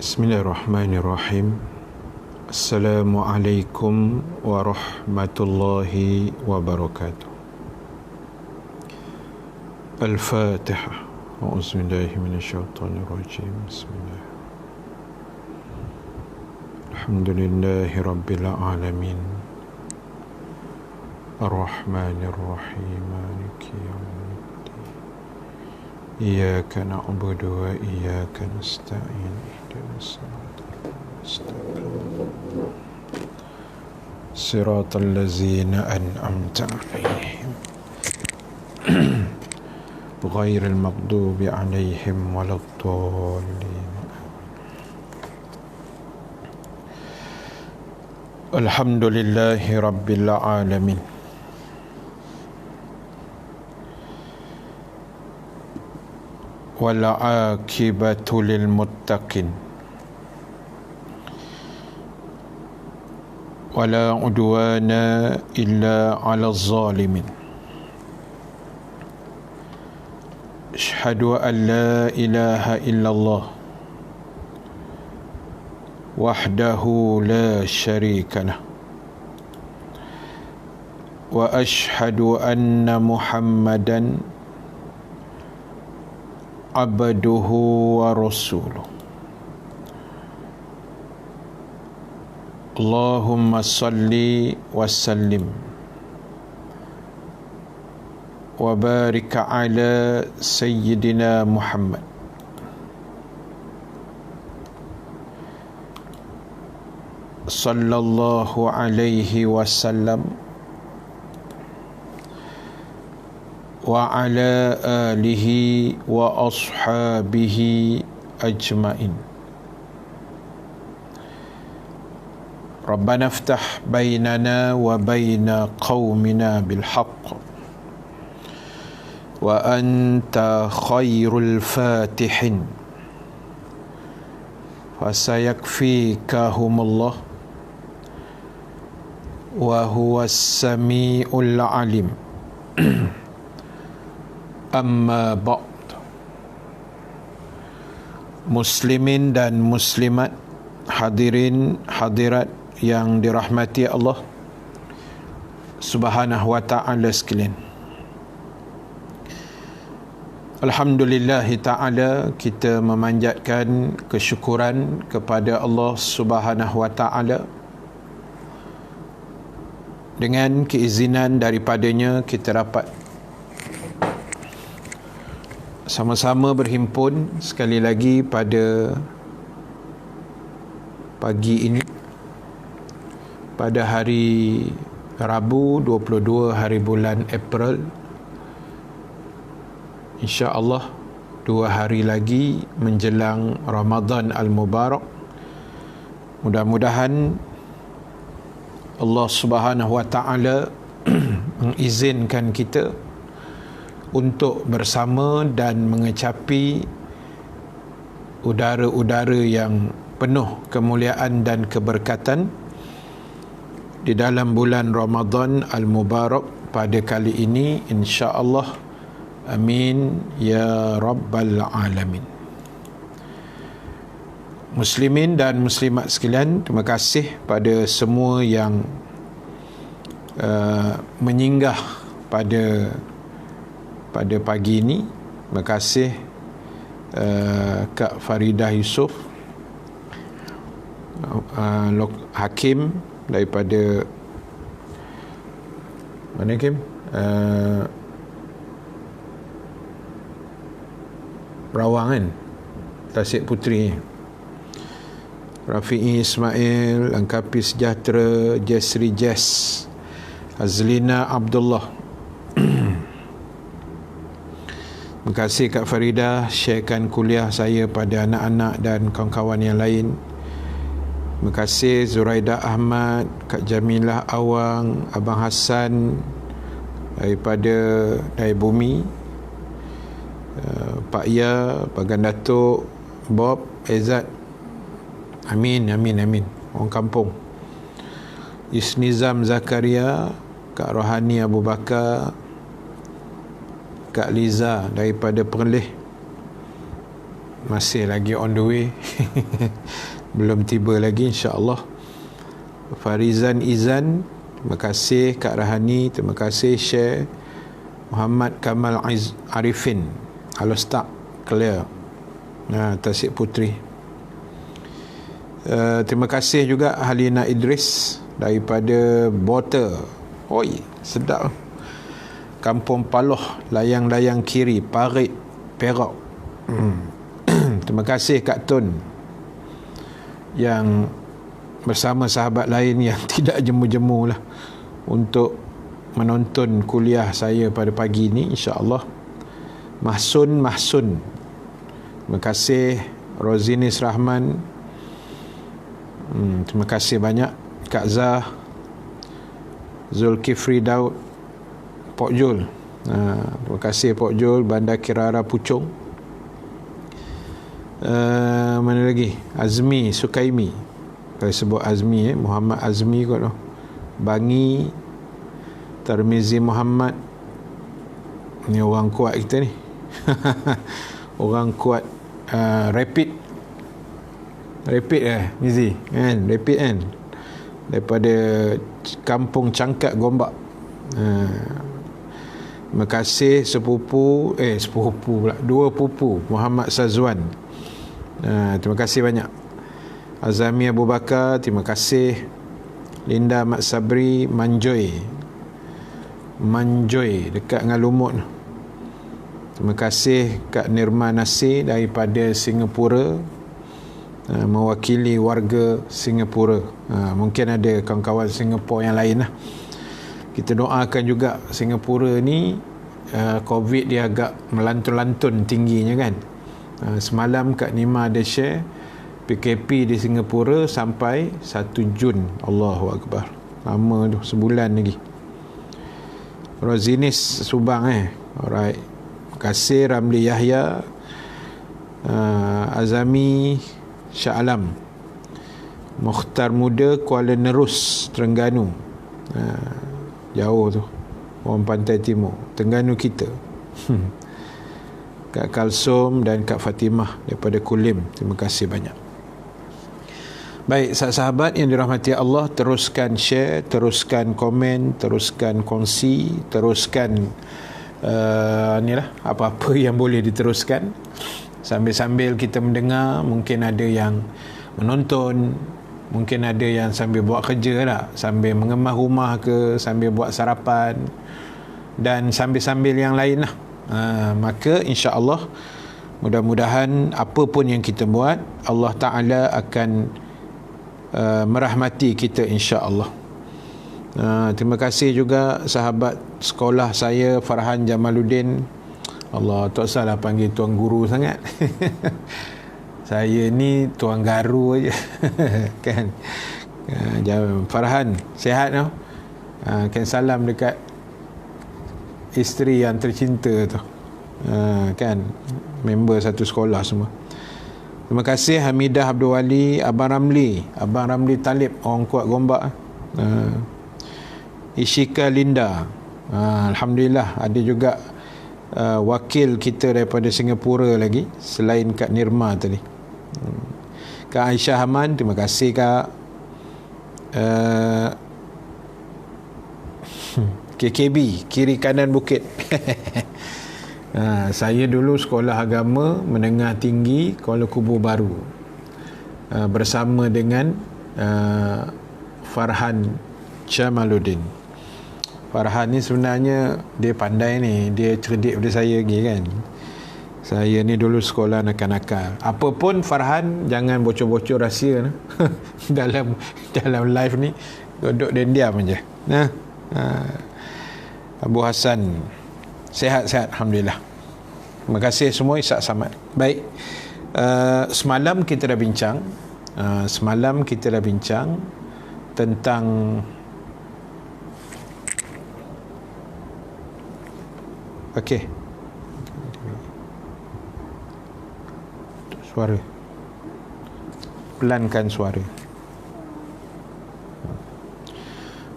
Bismillahirrahmanirrahim. Assalamualaikum warahmatullahi wabarakatuh. Al-Fatihah. A'udzubillahi minasyaitonirrajim. Bismillah. Alhamdulillahi rabbil alamin. Ar-Rahmanir-Rahim. Maliki yaumiddin. Iyyaka na'budu wa iyyaka nasta'in. صراط الذين أنعمت عليهم غير المغضوب عليهم ولا الضالين. الحمد لله رب العالمين والعاقبة للمتقين ولا عدوان إلا على الظالمين. أشهد أن لا إله إلا الله وحده لا شريك له وأشهد أن محمدا عبده ورسوله. Allahumma salli wa sallim wa barik ala sayyidina Muhammad sallallahu alaihi wasallam wa ala alihi wa ashabihi ajmain. Rabbana iftah bainana wa baina qaumina bil haqq wa anta khairul fatihin fasayakfikahumullah wa huwas samiul alim. Amma ba'd. Muslimin dan muslimat, hadirin hadirat yang dirahmati Allah Subhanahu wa ta'ala sekalian. Alhamdulillah ta'ala, kita memanjatkan kesyukuran kepada Allah Subhanahu wa ta'ala. Dengan keizinan daripadanya kita dapat sama-sama berhimpun sekali lagi pada pagi ini, pada hari Rabu 22 hari bulan April. InsyaAllah 2 hari lagi menjelang Ramadan Al-Mubarak. Mudah-mudahan Allah Subhanahu wa ta'ala mengizinkan kita untuk bersama dan mengecapi udara-udara yang penuh kemuliaan dan keberkatan di dalam bulan Ramadan Al-Mubarak pada kali ini, insya-Allah. Amin ya rabbal alamin. Muslimin dan muslimat sekalian, terima kasih pada semua yang menyinggah pada pagi ini. Terima kasih Kak Faridah Yusof, Hakim daripada mana Hakim? Rawang kan? Tasik Puteri. Rafi'i Ismail, Angkapi Sejahtera, Jasri Jas, Azlina Abdullah. Terima kasih Kak Farida sharekan kuliah saya pada anak-anak dan kawan-kawan yang lain. Terima kasih Zuraida Ahmad, Kak Jamilah Awang, Abang Hassan dari Bumi, Pak Ya, Bagan Datuk, Bob, Ezad. Amin, amin, amin. Orang kampung. Isnizam Zakaria, Kak Rohani Abu Bakar, Kak Liza daripada Perlis. Masih lagi on the way. Belum tiba lagi, insya-Allah. Farizan Izan, terima kasih Kak Rahani, terima kasih share. Muhammad Kamal Arifin, Alostak Clear, Tasik Puteri. Terima kasih juga Halina Idris daripada Bota. Oi, sedap. Kampung Paloh, layang-layang kiri, Parit, Perak. Terima kasih Kak Tun yang bersama sahabat lain yang tidak jemu-jemu lah untuk menonton kuliah saya pada pagi ini, insya-Allah. Mahsun, terima kasih. Rozinis Rahman, terima kasih banyak. Kak Zah, Zulkifli Daud, Pok Jul, terima kasih Pok Jul. Bandar Kirara Puchong. Mana lagi? Azmi Sukaimi, kalau sebut Azmi, Muhammad Azmi kot tu. Bangi, Tarmizi Muhammad. Ni orang kuat kita ni. Orang kuat. Rapid Mizi kan, Rapid kan, daripada Kampung Cangkat Gombak. Terima kasih sepupu pula, dua pupu Muhammad Sazwan. Terima kasih banyak. Azami Abu Bakar, terima kasih. Linda Mat Sabri, Manjoy dekat dengan Lumut. Terima kasih Kak Nirma Nasir daripada Singapura, mewakili warga Singapura. Mungkin ada kawan-kawan Singapura yang lain lah. Kita doakan juga Singapura ni, COVID dia agak melantun-lantun tingginya kan. Semalam Kak Nima ada share PKP di Singapura sampai 1 Jun. Allahu Akbar. Lama tu, sebulan lagi. Rozinis Subang alright. Terima kasih Ramli Yahya, Azami Shah Alam, Mukhtar Muda Kuala Nerus Terengganu. Jauh tu, orang pantai timur Terengganu kita. Kak Kalsum dan Kak Fatimah daripada Kulim, terima kasih banyak. Baik, sahabat yang dirahmati Allah, teruskan share, teruskan komen, teruskan kongsi, teruskan apa-apa yang boleh diteruskan. Sambil-sambil kita mendengar, mungkin ada yang menonton, mungkin ada yang sambil buat kerja lah, sambil mengemas rumah ke, sambil buat sarapan, dan sambil-sambil yang lain lah. Maka insya-Allah, mudah-mudahan apa pun yang kita buat, Allah Ta'ala akan merahmati kita, insya-Allah. Terima kasih juga sahabat sekolah saya Farhan Jamaluddin. Allah, tak salah panggil tuan guru sangat. Saya ni tuan garu aja. Kan. Farhan, sihat tau. Kan salam dekat isteri yang tercinta tu, kan, member satu sekolah semua. Terima kasih Hamidah Abdul Wali, Abang Ramli Talib, orang kuat Gombak. Ishika Linda, Alhamdulillah ada juga wakil kita daripada Singapura lagi selain Kak Nirma tadi. Kak Aisyah Haman, terima kasih Kak. KKB, kiri kanan bukit. Saya dulu sekolah agama menengah tinggi Kuala Kubu Baru, bersama dengan Farhan Jamaluddin. Farhan ni sebenarnya dia pandai ni, dia cerdik daripada saya lagi kan. Saya ni dulu sekolah nakal-nakal. Apa pun Farhan, jangan bocor-bocor rahsia dalam live ni, duduk diam aja. Abu Hassan, sihat-sihat Alhamdulillah. Terima kasih semua, Ishak Samad. Baik, semalam kita dah bincang tentang suara, pelankan suara.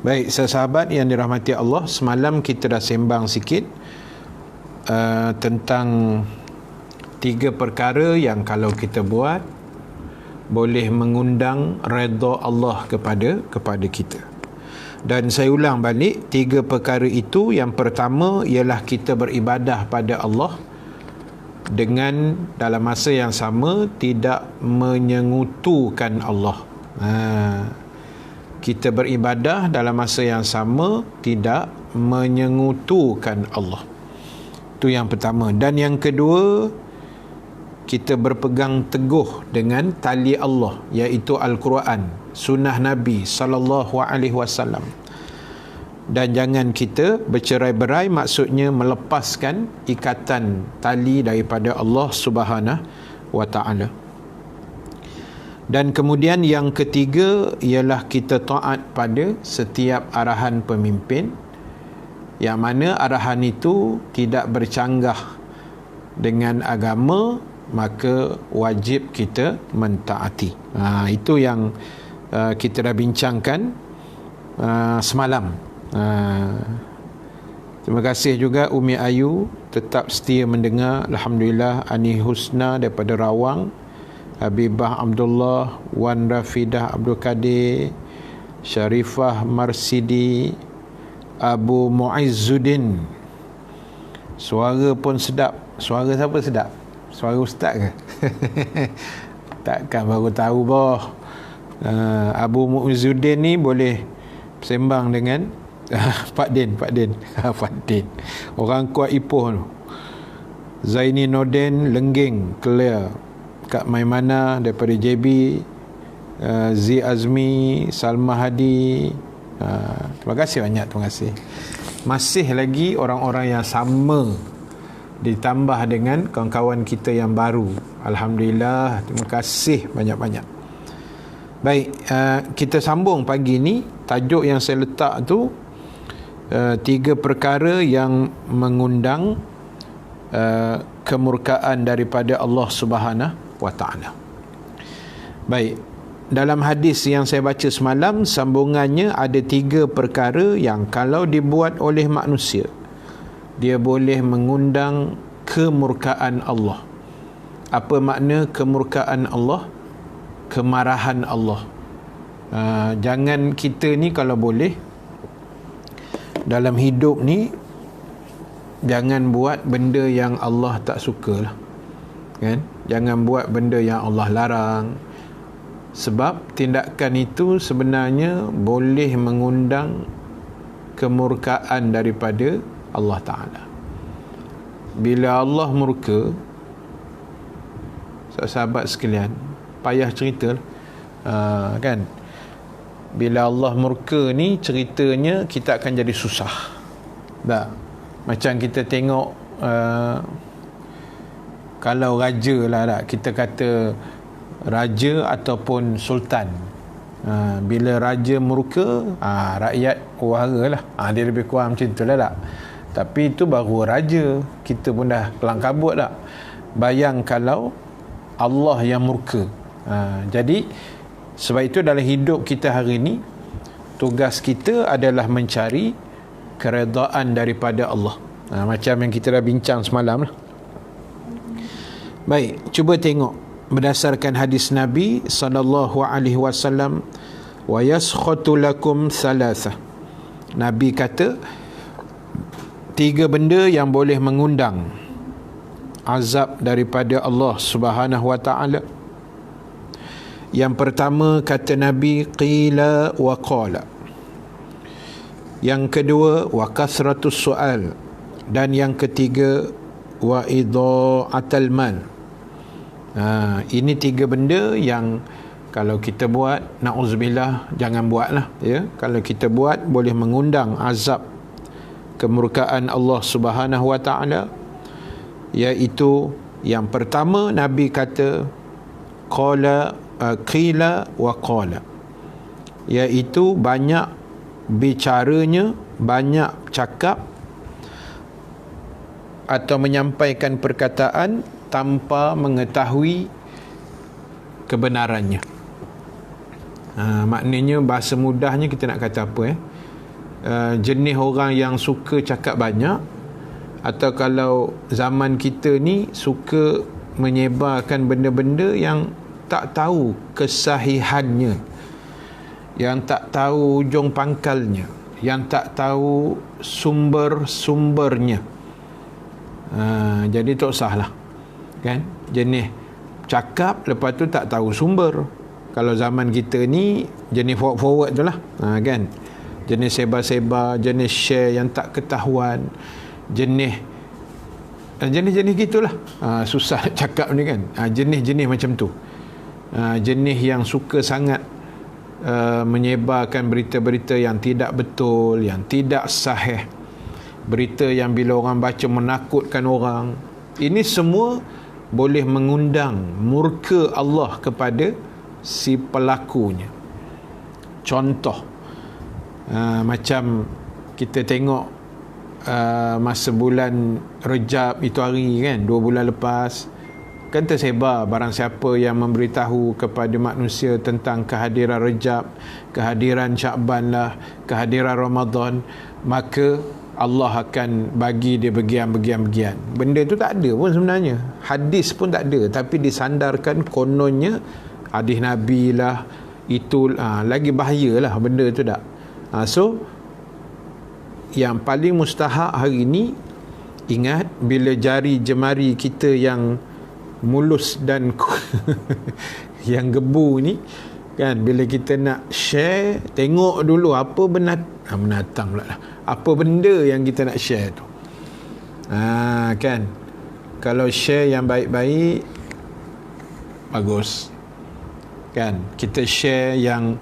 Baik, sahabat yang dirahmati Allah, semalam kita dah sembang sikit tentang 3 perkara yang kalau kita buat boleh mengundang redha Allah kepada kita. Dan saya ulang balik, 3 perkara itu. Yang pertama ialah kita beribadah pada Allah dengan dalam masa yang sama tidak menyengutukan Allah. Kita beribadah dalam masa yang sama tidak menyengutukan Allah. Itu yang pertama. Dan yang kedua, kita berpegang teguh dengan tali Allah, iaitu Al-Quran, sunnah Nabi sallallahu alaihi wasallam. Dan jangan kita bercerai-berai, maksudnya melepaskan ikatan tali daripada Allah Subhanahu wa taala. Dan kemudian yang ketiga ialah kita taat pada setiap arahan pemimpin, yang mana arahan itu tidak bercanggah dengan agama, maka wajib kita mentaati. Itu yang kita dah bincangkan semalam. Terima kasih juga Umi Ayu, tetap setia mendengar. Alhamdulillah. Ani Husna daripada Rawang, Habibah Abdullah, Wan Rafidah Abdul Kadir, Syarifah Marsidi, Abu Muizzuddin. Suara pun sedap. Suara siapa sedap? Suara ustaz ke? Takkan baru tahu boh. Abu Muizzuddin ni boleh sembang dengan Pak Din. Pak Din. Orang kuat Ipoh tu. Zaini Nordin Lengging Clear. Kak Maimana daripada JB, Zi Azmi, Salma Hadi. Terima kasih banyak, terima kasih. Masih lagi orang-orang yang sama, ditambah dengan kawan-kawan kita yang baru. Alhamdulillah, terima kasih banyak-banyak. Baik, kita sambung pagi ni. Tajuk yang saya letak tu 3 perkara yang mengundang kemurkaan daripada Allah Subhanahu wa ta'ala. Baik, dalam hadis yang saya baca semalam, sambungannya ada 3 perkara yang kalau dibuat oleh manusia, dia boleh mengundang kemurkaan Allah. Apa makna kemurkaan Allah? Kemarahan Allah. Jangan kita ni kalau boleh dalam hidup ni, jangan buat benda yang Allah tak suka lah, kan? Jangan buat benda yang Allah larang, sebab tindakan itu sebenarnya boleh mengundang kemurkaan daripada Allah Ta'ala. Bila Allah murka, sahabat sekalian, payah cerita kan? Bila Allah murka ni, ceritanya kita akan jadi susah. Tak? Macam kita tengok kalau raja lah tak, kita kata raja ataupun sultan, bila raja murka, rakyat wahara lah, dia lebih kurang macam tu lah tak. Tapi itu baru raja, kita pun dah kelang kabut tak. Bayang kalau Allah yang murka. Jadi sebab itu dalam hidup kita hari ini, tugas kita adalah mencari keredaan daripada Allah. Macam yang kita dah bincang semalam lah. Baik, cuba tengok berdasarkan hadis Nabi sallallahu alaihi wasallam, wa yaskhatu lakum thalatha. Nabi kata 3 benda yang boleh mengundang azab daripada Allah Subhanahu wa taala. Yang pertama kata Nabi, qila wa qala. Yang kedua, wa kasratus su'al. Dan yang ketiga, wa idha'atul mal. Ini 3 benda yang kalau kita buat, na'udzubillah, jangan buatlah, ya. Kalau kita buat boleh mengundang azab kemurkaan Allah Subhanahu wa taala. Iaitu yang pertama, Nabi kata qila wa qala, iaitu banyak bicaranya, banyak cakap atau menyampaikan perkataan tanpa mengetahui kebenarannya. Maknanya bahasa mudahnya kita nak kata apa, jenis orang yang suka cakap banyak, atau kalau zaman kita ni suka menyebarkan benda-benda yang tak tahu kesahihannya, yang tak tahu ujung pangkalnya, yang tak tahu sumber-sumbernya. Jadi tak sahlah, kan? Jenis cakap lepas tu tak tahu sumber. Kalau zaman kita ni jenis forward tu lah, kan? Jenis sebar-sebar, jenis share yang tak ketahuan, jenis gitulah. Susah nak cakap ni kan. Jenis-jenis macam tu. Jenis yang suka sangat menyebarkan berita-berita yang tidak betul, yang tidak sahih, berita yang bila orang baca menakutkan orang. Ini semua boleh mengundang murka Allah kepada si pelakunya. Contoh, macam kita tengok masa bulan Rejab itu hari kan, 2 bulan lepas kan tersebar barang siapa yang memberitahu kepada manusia tentang kehadiran Rejab, kehadiran Syakban lah, kehadiran Ramadan, maka Allah akan bagi dia bagian-bagian. Benda tu tak ada pun sebenarnya, hadis pun tak ada, tapi disandarkan kononnya hadis Nabi lah, itu lagi bahayalah benda tu tak. So yang paling mustahak hari ni, ingat bila jari jemari kita yang mulus dan yang gebu ni kan, bila kita nak share, tengok dulu apa binatang pula lah, apa benda yang kita nak share tu. Kan, kalau share yang baik-baik bagus kan. Kita share yang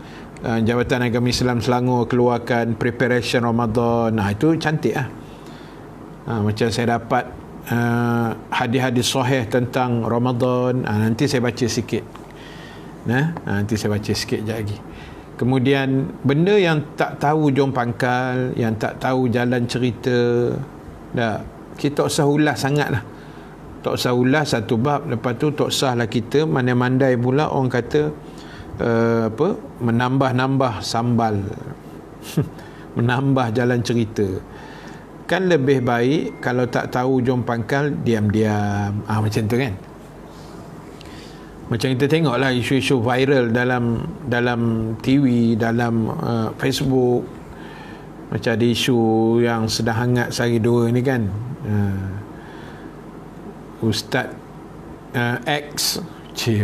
Jabatan Agama Islam Selangor keluarkan preparation Ramadan, itu cantik lah. Macam saya dapat hadis-hadis sahih tentang Ramadan, nanti saya baca sikit. Nanti saya baca sikit sekejap lagi. Kemudian benda yang tak tahu ujung pangkal, yang tak tahu jalan cerita, kita tak usah ulas sangat lah. Tak usah ulas satu bab, lepas tu tak usahlah kita mandai-mandai pula orang kata menambah-nambah sambal menambah jalan cerita. Kan lebih baik kalau tak tahu ujung pangkal, diam-diam, macam tu kan. Macam kita tengoklah isu-isu viral dalam TV, dalam Facebook. Macam ada isu yang sedang hangat sehari dua ni kan, Ustaz X,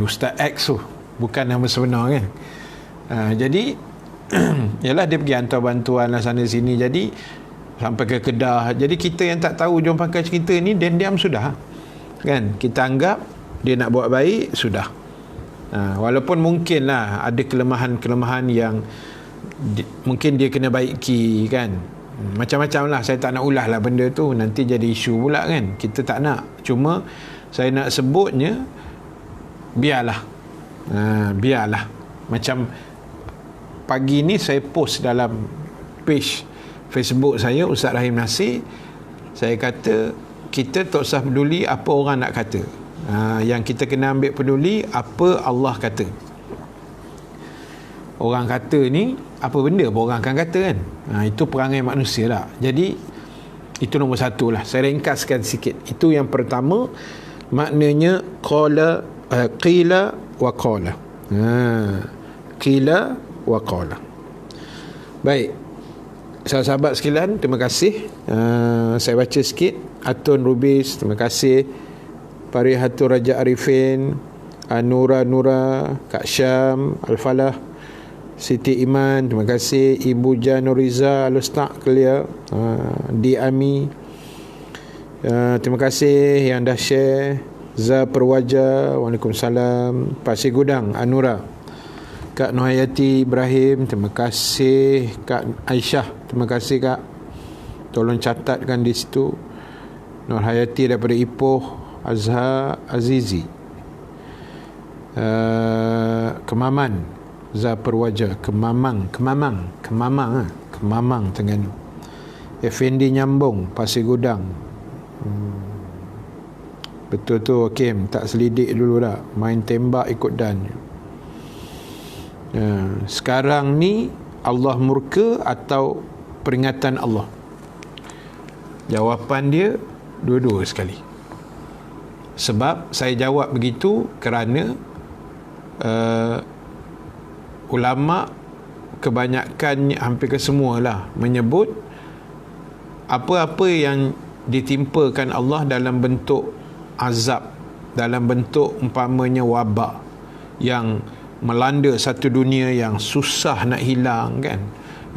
Ustaz X tu bukan nama sebenar kan. Jadi yalah, dia pergi hantar bantuan lah sana sini, jadi sampai ke Kedah. Jadi kita yang tak tahu ujung pangkal cerita ni, diam-diam sudah kan, kita anggap dia nak buat baik sudah. Walaupun mungkin lah ada kelemahan-kelemahan yang mungkin dia kena baiki kan. Macam-macam lah, saya tak nak ulah lah benda tu, nanti jadi isu pula kan, kita tak nak. Cuma saya nak sebutnya, biarlah. Biarlah. Macam pagi ni saya post dalam page Facebook saya, Ustaz Rahim Nasir, Saya kata kita tak usah peduli apa orang nak kata. Yang kita kena ambil peduli apa Allah kata. Orang kata ni apa benda pun orang akan kata kan. Itu perangai manusia lah. Jadi itu nombor satu lah. Saya ringkaskan sikit. Itu yang pertama, maknanya qila wa qala. Qila wa qala. Baik, sahabat sekalian, terima kasih. Saya baca sikit. Atun Rubis, terima kasih. Parihatul Raja Arifin, Nura, Kak Syam, Al-Falah, Siti Iman, terima kasih. Ibu Januriza Al-Ustaz Kelia, Di Ami, terima kasih yang dah share. Za Perwaja, Waalaikumsalam. Pak Gudang, Anura, Kak Nuhayati Ibrahim, terima kasih. Kak Aisyah, terima kasih Kak, tolong catatkan di situ. Nur Hayati daripada Ipoh, Azhar Azizi, Kemaman, Za Perwaja, Kemamang Terengganu. Effendi Nyambung, Pasir Gudang. Betul tu Hakim, tak selidik dulu dah, main tembak ikut dan. Sekarang ni Allah murka atau peringatan Allah? Jawapan dia dua-dua sekali. Sebab saya jawab begitu kerana ulama kebanyakan, hampir kesemualah, menyebut apa-apa yang ditimpakan Allah dalam bentuk azab, dalam bentuk umpamanya wabak yang melanda satu dunia yang susah nak hilang kan,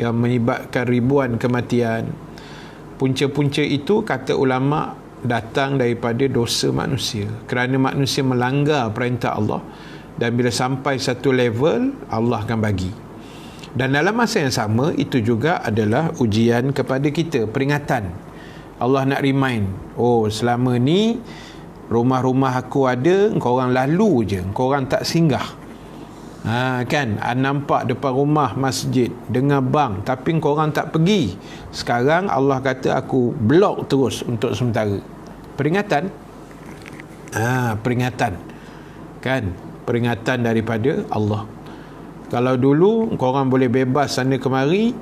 yang menyebabkan ribuan kematian, punca-punca itu kata ulama datang daripada dosa manusia, kerana manusia melanggar perintah Allah. Dan bila sampai satu level, Allah akan bagi. Dan dalam masa yang sama, itu juga adalah ujian kepada kita, peringatan. Allah nak remind, oh selama ni rumah-rumah aku ada, engkau orang lalu je, engkau orang tak singgah. Kan, nampak depan rumah masjid, dengar bang, tapi engkau orang tak pergi. Sekarang Allah kata aku blok terus untuk sementara. Peringatan. Peringatan. Kan? Peringatan daripada Allah. Kalau dulu korang boleh bebas sana kemari,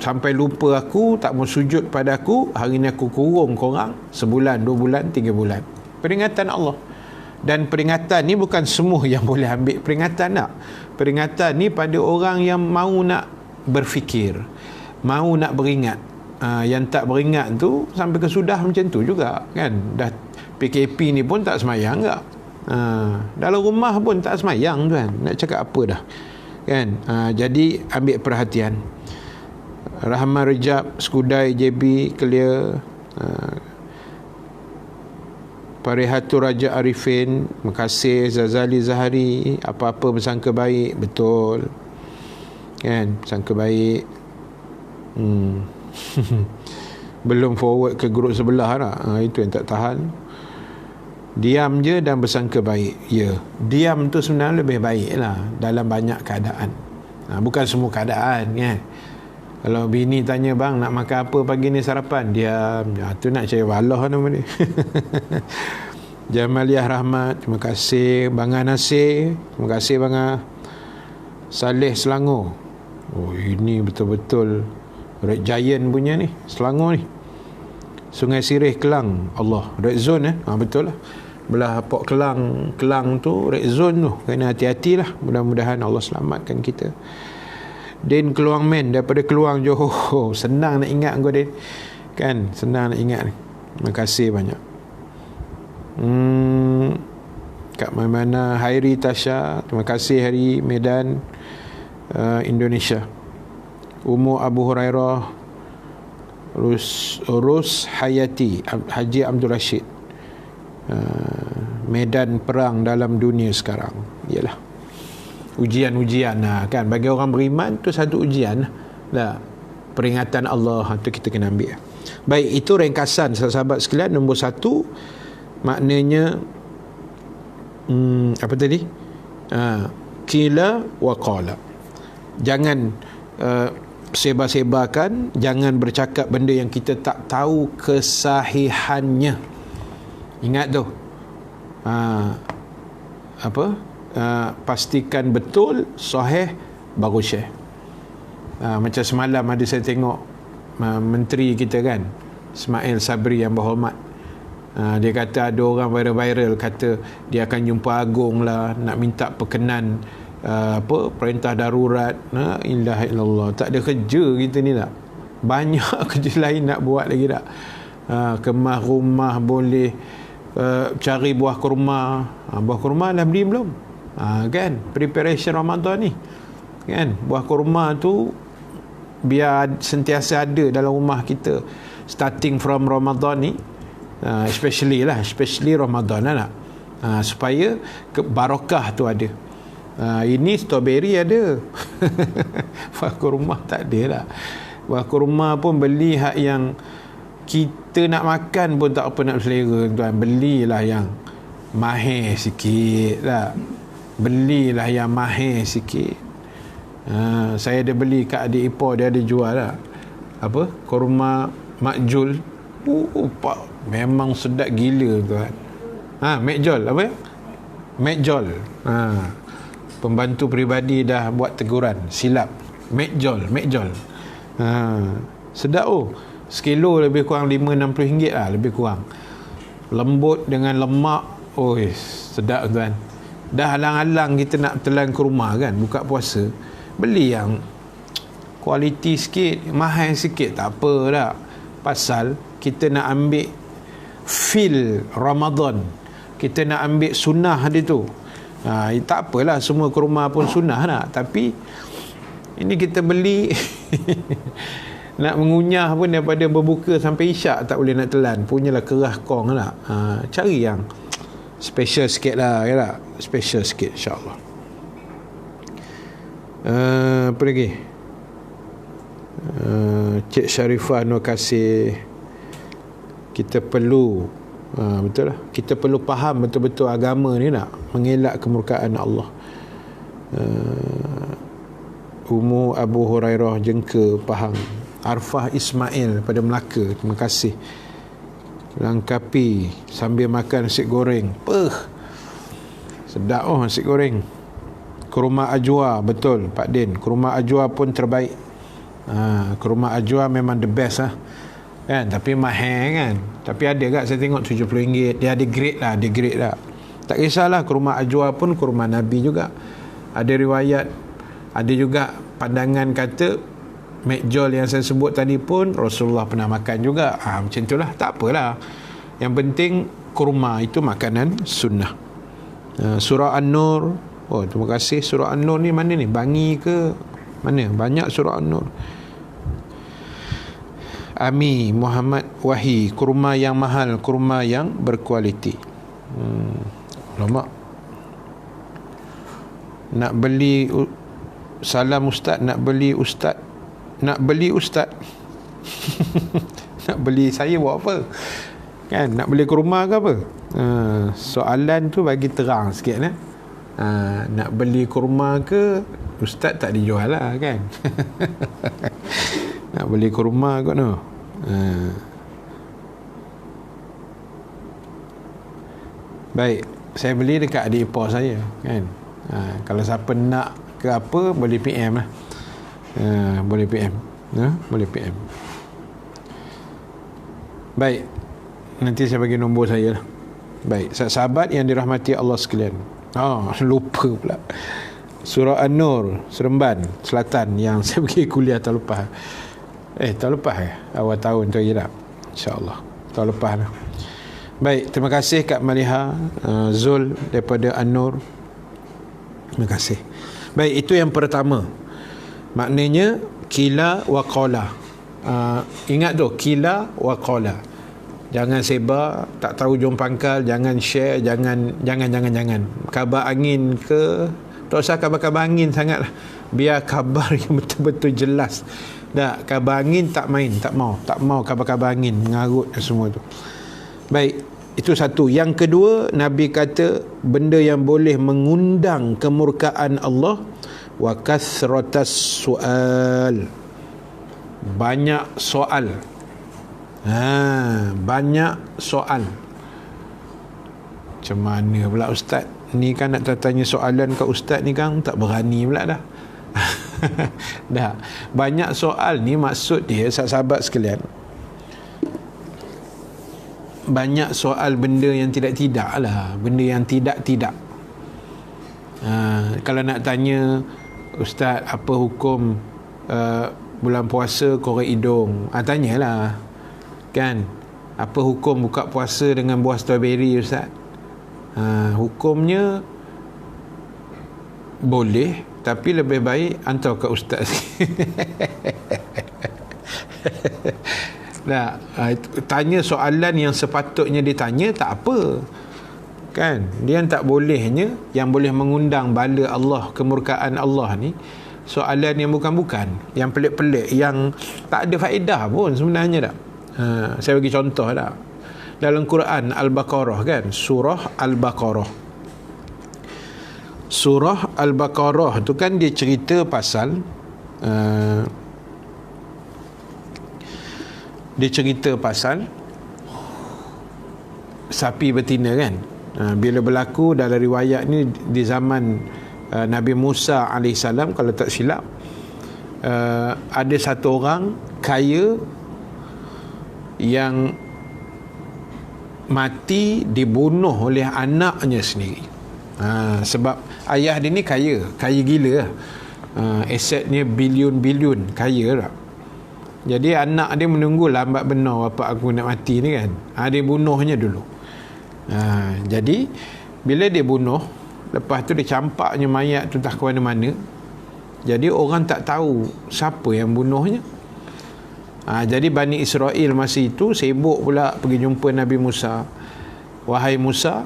sampai lupa aku, tak mau sujud pada aku, hari ni aku kurung korang sebulan, 2 bulan, 3 bulan. Peringatan Allah. Dan peringatan ni bukan semua yang boleh ambil peringatan tak. Peringatan ni pada orang yang mau nak berfikir, mau nak beringat. Yang tak beringat tu sampai kesudah macam tu juga kan. Dah PKP ni pun tak semayang tak. Dalam rumah pun tak semayang tuan, nak cakap apa dah kan. Jadi ambil perhatian. Rahman Rejab Skudai JB Kelia, Parihatul Raja Arifin, terima kasih. Zazali Zahari, apa-apa bersangka baik, betul kan, bersangka baik. Belum forward ke grup sebelah lah. Itu yang tak tahan. Diam je dan bersangka baik. Ya, diam tu sebenarnya lebih baik lah dalam banyak keadaan. Bukan semua keadaan kan. Kalau bini tanya, bang nak makan apa pagi ni sarapan, diam. Tu nak cari walah nama dia. Jamaliah Rahmat, terima kasih. Banga Nasir, terima kasih Banga. Saleh Selangor, oh ini betul-betul Red Giant punya ni, Selangor ni. Sungai Sirih Kelang, Allah, red zone betul lah. Belah Port Kelang tu red zone tu. Kena hati-hatilah. Mudah-mudahan Allah selamatkan kita. Din Keluang Men daripada Keluang Johor. Senang nak ingat kau Din kan, senang nak ingat ni. Terima kasih banyak. Kat mana Hairi Tasha, terima kasih Hari Medan, Indonesia. Umur Abu Hurairah, Rus Hayati, Haji Abdul Rashid. Medan perang dalam dunia sekarang ialah ujian-ujian kan. Bagi orang beriman tu satu ujian lah. Peringatan Allah tu kita kena ambil. Baik, itu ringkasan sahabat sekalian. Nombor 1 maknanya apa tadi? Qila wa qala. Jangan sebar-sebarkan, jangan bercakap benda yang kita tak tahu kesahihannya. Ingat tu, pastikan betul, sahih, baru share. Macam semalam ada saya tengok menteri kita kan, Ismail Sabri yang berhormat, dia kata ada orang viral kata dia akan jumpa Agong lah, nak minta perkenan perintah darurat. Ilaha illallah, tak ada kerja kita ni tak? Banyak kerja lain nak buat lagi tak? Kemas rumah boleh, cari buah kurma. Buah kurma dah beli belum? Kan, preparation Ramadan ni kan, buah kurma tu biar sentiasa ada dalam rumah kita starting from Ramadan ni, especially Ramadan lah, supaya barakah tu ada. Ini strawberry ada buah kurma tak ada lah. Buah kurma pun beli hak yang kita nak makan pun tak apa nak selera tuan. Belilah yang mahir sikit lah. Belilah yang mahir sikit. Saya ada beli kat adik ipar, dia ada jual lah kurma makjul. Pak, memang sedap gila tuan. Makjol apa ya? Makjol. Pembantu peribadi dah buat teguran silap. Makjol. Sedap sekilo lebih kurang 5-60 ringgit lah, lebih kurang. Lembut dengan lemak. Sedap tuan. Dah halang-halang kita nak telan kurma kan, buka puasa, beli yang kualiti sikit, mahal sikit, tak apa dah. Pasal kita nak ambil feel Ramadan, kita nak ambil sunnah dia tu. Tak apalah semua kurma pun sunnah nak, tapi ini kita beli nak mengunyah pun daripada berbuka sampai isyak tak boleh nak telan, punyalah kerah kong lah. Cari yang special sikit lah ya tak? Special sikit insyaAllah. Apa lagi? Cik Sharifah, terima kasih. Kita perlu betul lah, kita perlu faham betul-betul agama ni nak mengelak kemurkaan Allah. Ummu Abu Hurairah Jengka, Pahang. Arfah Ismail pada Melaka, terima kasih. Langkapi sambil makan nasi goreng. Sedap nasi goreng. Kurma ajwa, betul Pak Din, kurma ajwa pun terbaik. Kurma ajwa memang the best lah kan, tapi mahal kan. Tapi ada kat saya tengok RM70. Dia ada grade lah, tak kisahlah. Kurma ajwa pun kurma Nabi juga. Ada riwayat, ada juga pandangan kata makjol yang saya sebut tadi pun Rasulullah pernah makan juga. Macam itulah, tak apalah. Yang penting kurma itu makanan sunnah. Surah An-Nur, terima kasih. Surah An-Nur ni mana ni, Bangi ke mana? Banyak surah An-Nur. Ami Muhammad Wahi, kurma yang mahal, kurma yang berkualiti. Lama nak beli salam ustaz, nak beli ustaz nak beli saya buat apa kan? Nak beli kurma ke apa? Soalan tu bagi terang sikit lah. Nak beli kurma ke ustaz tak dijual lah kan? Nak beli kurma kot no. Baik, saya beli dekat adik ipar saya kan. Kalau siapa nak ke apa, boleh PM lah. Boleh PM. Boleh PM. Baik, nanti saya bagi nombor saya lah. Baik, sahabat yang dirahmati Allah sekalian. Lupa pula. Surah An-Nur, Seremban Selatan yang saya pergi kuliah tahun lepas. Tahun lepas awal tahun tu je tak? InsyaAllah tahun lepas lah. Baik, terima kasih Kak Maliha Zul daripada An-Nur. Terima kasih. Baik, itu yang pertama. Maknanya kila wa qala. Ingat tu, kila wa qala. Jangan sebar, tak tahu jom pangkal, jangan share, jangan. Khabar angin ke, tak usah khabar angin sangatlah. Biar khabar yang betul-betul jelas. Tak, khabar angin tak main, tak mau khabar angin mengarut semua tu. Baik, itu satu. Yang kedua, Nabi kata benda yang boleh mengundang kemurkaan Allah, wa kasratas sual. banyak soal. Banyak soal. Macam mana pula ustaz ni kan nak tanya soalan kat ustaz ni kan tak berani pula dah. Dah. Banyak soal ni maksud dia sahabat sekalian, banyak soal benda yang tidak-tidak lah, benda yang tidak-tidak. Kalau nak tanya ustaz apa hukum bulan puasa korek hidung, tanyalah kan, apa hukum buka puasa dengan buah strawberry ustaz? Hukumnya boleh, tapi lebih baik hantar ke ustaz. Nah, tanya soalan yang sepatutnya ditanya tak apa kan. Dia yang tak bolehnya, yang boleh mengundang bala Allah, kemurkaan Allah ni, soalan yang bukan-bukan, yang pelik-pelik, yang tak ada faedah pun sebenarnya dah. Saya bagi contoh dah. Dalam Quran Al-Baqarah kan, surah Al-Baqarah. Surah Al-Baqarah tu kan dia cerita pasal sapi betina kan. Bila berlaku dalam riwayat ni di zaman Nabi Musa AS, kalau tak silap, ada satu orang kaya yang mati dibunuh oleh anaknya sendiri. Sebab ayah dia ni kaya gila lah. Asetnya bilion-bilion, kaya lah. Jadi anak dia menunggu lambat benar bapak aku nak mati ni kan. Dia bunuhnya dulu. Jadi bila dia bunuh, lepas tu dia campaknya mayat tu tak ke mana-mana. Jadi orang tak tahu siapa yang bunuhnya. Jadi Bani Israel masa itu sibuk pula pergi jumpa Nabi Musa. Wahai Musa,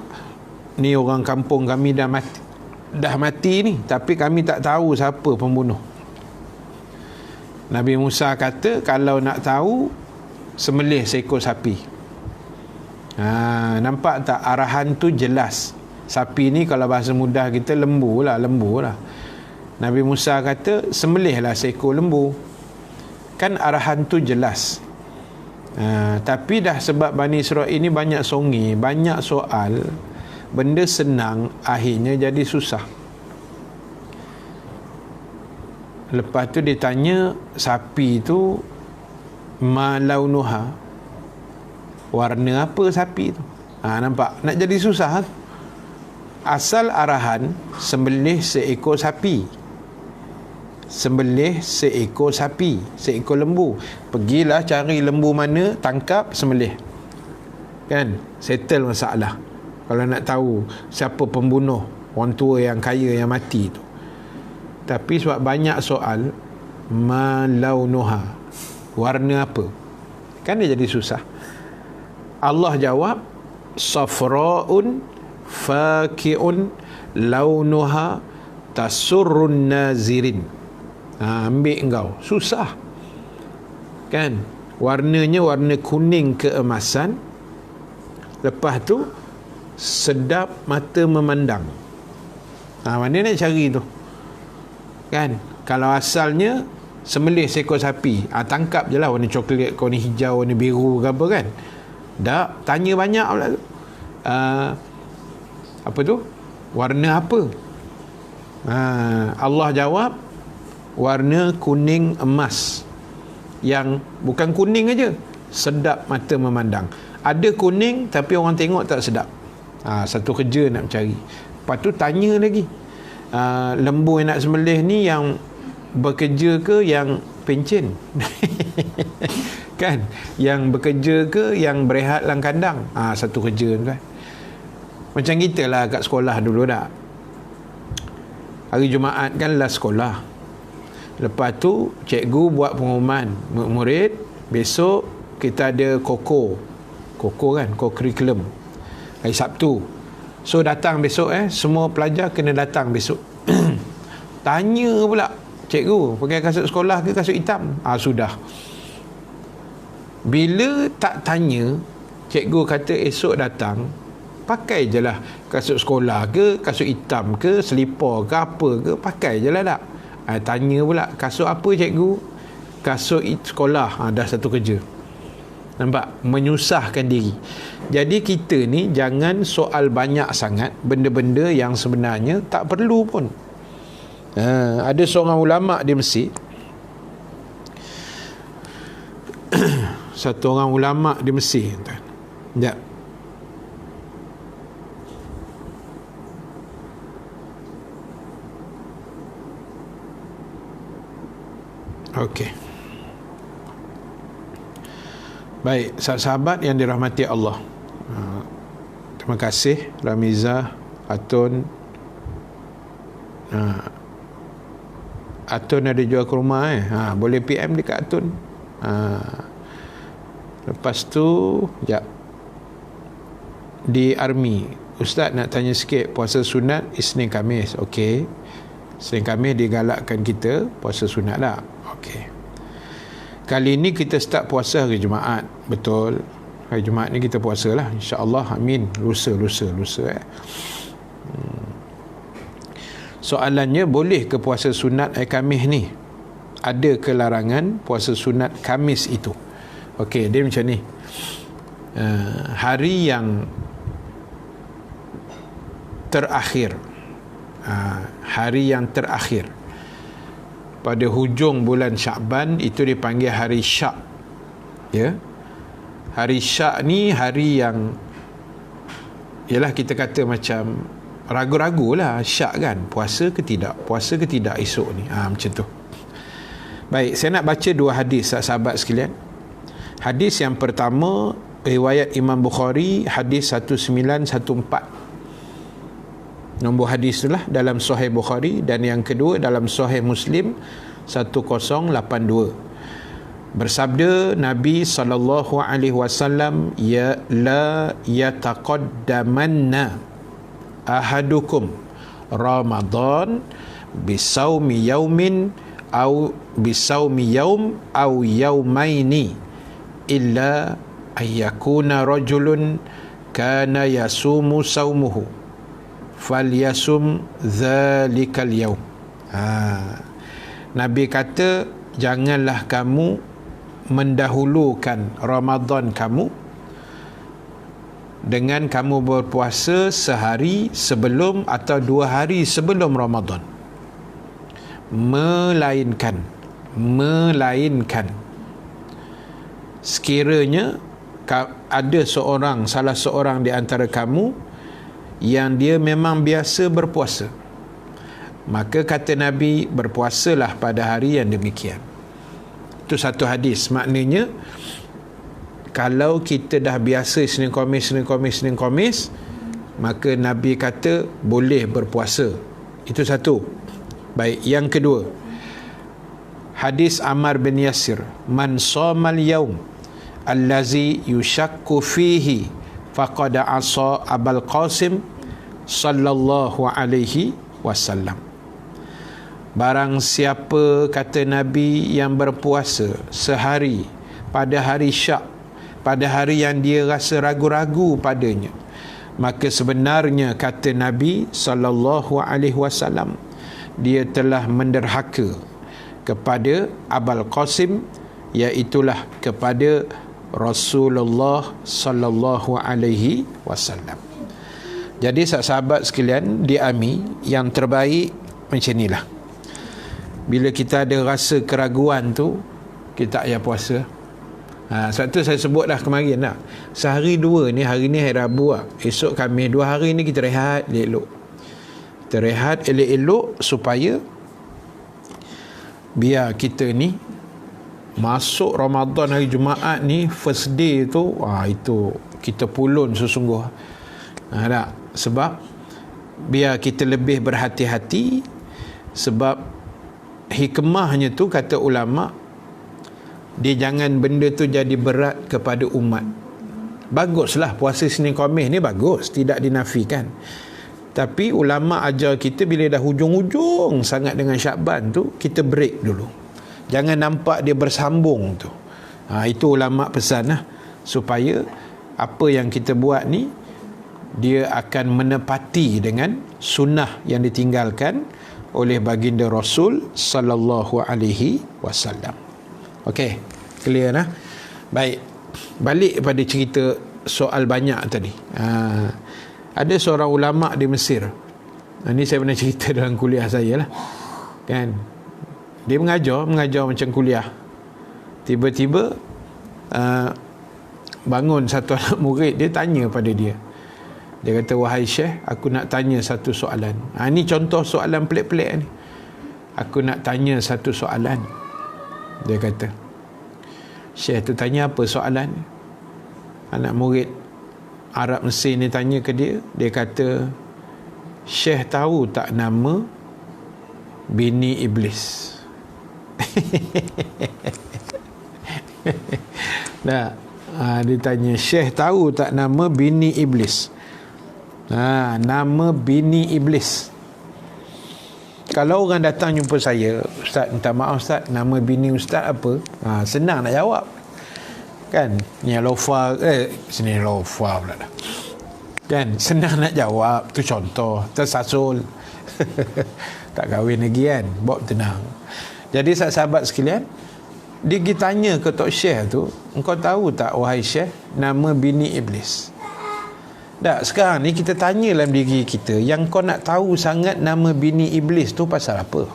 ni orang kampung kami dah mati ni, tapi kami tak tahu siapa pembunuh. Nabi Musa kata, kalau nak tahu, sembelih seekor sapi. Nampak tak arahan tu jelas. Sapi ni kalau bahasa mudah kita lembu lah. Nabi Musa kata, sembelihlah seekor lembu. Kan arahan tu jelas. Tapi dah sebab Bani Israel ni banyak songi, banyak soal, benda senang akhirnya jadi susah. Lepas tu dia tanya, sapi tu ma launuha, warna apa sapi tu? Nampak nak jadi susah. Asal arahan sembelih seekor sapi, sembelih seekor sapi, seekor lembu. Pergilah cari lembu mana, tangkap, sembelih. Kan? Settle masalah. Kalau nak tahu siapa pembunuh orang tua yang kaya yang mati tu. Tapi sebab banyak soal, ma launuha, warna apa? Kan dia jadi susah. Allah jawab, safra'un faki'un launuha tasurrun nazirin. Ambil engkau, susah kan. Warnanya warna kuning keemasan, lepas tu sedap mata memandang. Mana nak cari tu kan. Kalau asalnya sembelih seekor sapi, tangkap je lah warna coklat, warna hijau, warna biru ke apa kan. Tak, tanya banyak pula tu. Apa tu, warna apa? Allah jawab, warna kuning emas, yang bukan kuning aja, sedap mata memandang. Ada kuning tapi orang tengok tak sedap. Satu kerja nak cari. Lepas tu tanya lagi, lembu yang nak sembelih ni yang bekerja ke yang pencen? Kan, yang bekerja ke yang berehat dalam kandang? Satu kerja kan. Macam kita lah kat sekolah dulu dah. Hari Jumaat kan last sekolah. Lepas tu cikgu buat pengumuman murid, besok kita ada koko kan, co-curriculum hari Sabtu. So datang besok, semua pelajar kena datang besok. Tanya pula cikgu, pakai kasut sekolah ke kasut hitam? Sudah. Bila tak tanya, cikgu kata esok datang, pakai je lah kasut sekolah ke, kasut hitam ke, selipar ke, apa ke, pakai je lah tak. Tanya pula, kasut apa cikgu? kasut sekolah, dah satu kerja. Nampak? Menyusahkan diri. Jadi kita ni jangan soal banyak sangat benda-benda yang sebenarnya tak perlu pun. Ada seorang ulama di Mesir, satu orang ulama di Mesir, tuan. Sekejap. Okey. Baik, sahabat yang dirahmati Allah. Terima kasih Ramiza, Atun. Atun ada jual ke rumah boleh PM dekat Atun. Lepas tu di army, Ustaz nak tanya sikit, puasa sunat Isnin Khamis. Okey, Isnin Khamis digalakkan kita puasa sunat lah. Okey, kali ni kita start puasa hari Jumaat. Betul, hari Jumaat ni kita puasa lah, insya-Allah. Amin. Lusa Soalannya, boleh ke puasa sunat hari Khamis ni? Ada ke larangan puasa sunat Khamis itu? Okey, dia macam ni. Hari yang terakhir, hari yang terakhir pada hujung bulan Syakban, itu dipanggil hari Syak. Ya. Hari Syak ni hari yang, yalah, kita kata macam ragu-ragu lah Syak kan, puasa ke tidak esok ni, macam tu. Baik, saya nak baca dua hadis, sahabat sekalian. Hadis yang pertama riwayat Imam Bukhari, hadis 1914. Nombor hadis itulah dalam Sahih Bukhari, dan yang kedua dalam Sahih Muslim 1082. Bersabda Nabi SAW, ya la yataqaddamanna ahadukum Ramadan bisawmi yaumin au bisawmi yaum au yaumaini illa ayyakuna rajulun kana yasumu saumuhu falyasum zalikal yaum. Nabi kata, janganlah kamu mendahulukan Ramadan kamu dengan kamu berpuasa sehari sebelum atau 2 hari sebelum Ramadan, melainkan sekiranya ada salah seorang di antara kamu yang dia memang biasa berpuasa, maka kata Nabi, berpuasalah pada hari yang demikian. Itu satu hadis. Maknanya kalau kita dah biasa Senin Khamis, maka Nabi kata boleh berpuasa. Itu satu. Baik, yang kedua, hadis Ammar bin Yasir, man shamal yaum allazi yushakku fihi faqad asa Abul Qasim sallallahu alaihi wasallam. Barang siapa, kata Nabi, yang berpuasa sehari pada hari Syak, pada hari yang dia rasa ragu-ragu padanya, maka sebenarnya, kata Nabi sallallahu alaihi wasallam, dia telah menderhaka kepada Abul Qasim, iaitulah kepada Rasulullah sallallahu alaihi wasallam. Jadi sahabat sekalian di AMI, yang terbaik macam inilah. Bila kita ada rasa keraguan tu, kita tak payah puasa. Sebab tu saya sebut dah kemarin lah, sehari dua ni, hari ni hari Rabu lah, esok Khamis, 2 hari ni kita rehat elok-elok. Kita rehat elok-elok supaya biar kita ni masuk Ramadan hari Jumaat ni, first day tu, itu kita pulun sesungguh. Tak? Sebab biar kita lebih berhati-hati, sebab hikmahnya tu, kata ulama, dia jangan benda tu jadi berat kepada umat. Baguslah puasa Senin Khamis ni, bagus, tidak dinafikan. Tapi ulama ajar kita, bila dah hujung-hujung sangat dengan Syakban tu, kita break dulu. Jangan nampak dia bersambung tu. Itu ulama pesan lah, supaya apa yang kita buat ni, dia akan menepati dengan sunnah yang ditinggalkan oleh baginda Rasul sallallahu alaihi wasallam. Okey, clear lah. Baik, balik pada cerita soal banyak tadi. Ada seorang ulama di Mesir. Ini saya pernah cerita dalam kuliah saya lah. Kan? Dia mengajar macam kuliah. Tiba-tiba bangun satu anak murid, dia tanya pada dia. Dia kata, wahai Syekh, aku nak tanya satu soalan. Ini contoh soalan pelik-pelik ni. Aku nak tanya satu soalan. Dia kata, Syekh tu tanya apa soalan? Anak murid Arab Mesir ni tanya ke dia. Dia kata, Syekh tahu tak nama bini iblis? Dia tanya, Syekh tahu tak nama bini iblis? Nama bini iblis. Kalau orang datang jumpa saya, Ustaz, minta maaf Ustaz, nama bini Ustaz apa? Senang nak jawab. Kan? Ni Lofa, sini Lofa pula dah. Kan? Senang nak jawab. Tu contoh. Tersasul. Tak kahwin lagi kan? Bawa tenang. Jadi sahabat sekalian, dia pergi tanya ke Tok Syekh tu, engkau tahu tak wahai Syekh nama bini iblis? Tak, sekarang ni kita tanya dalam diri kita, yang kau nak tahu sangat nama bini iblis tu pasal apa?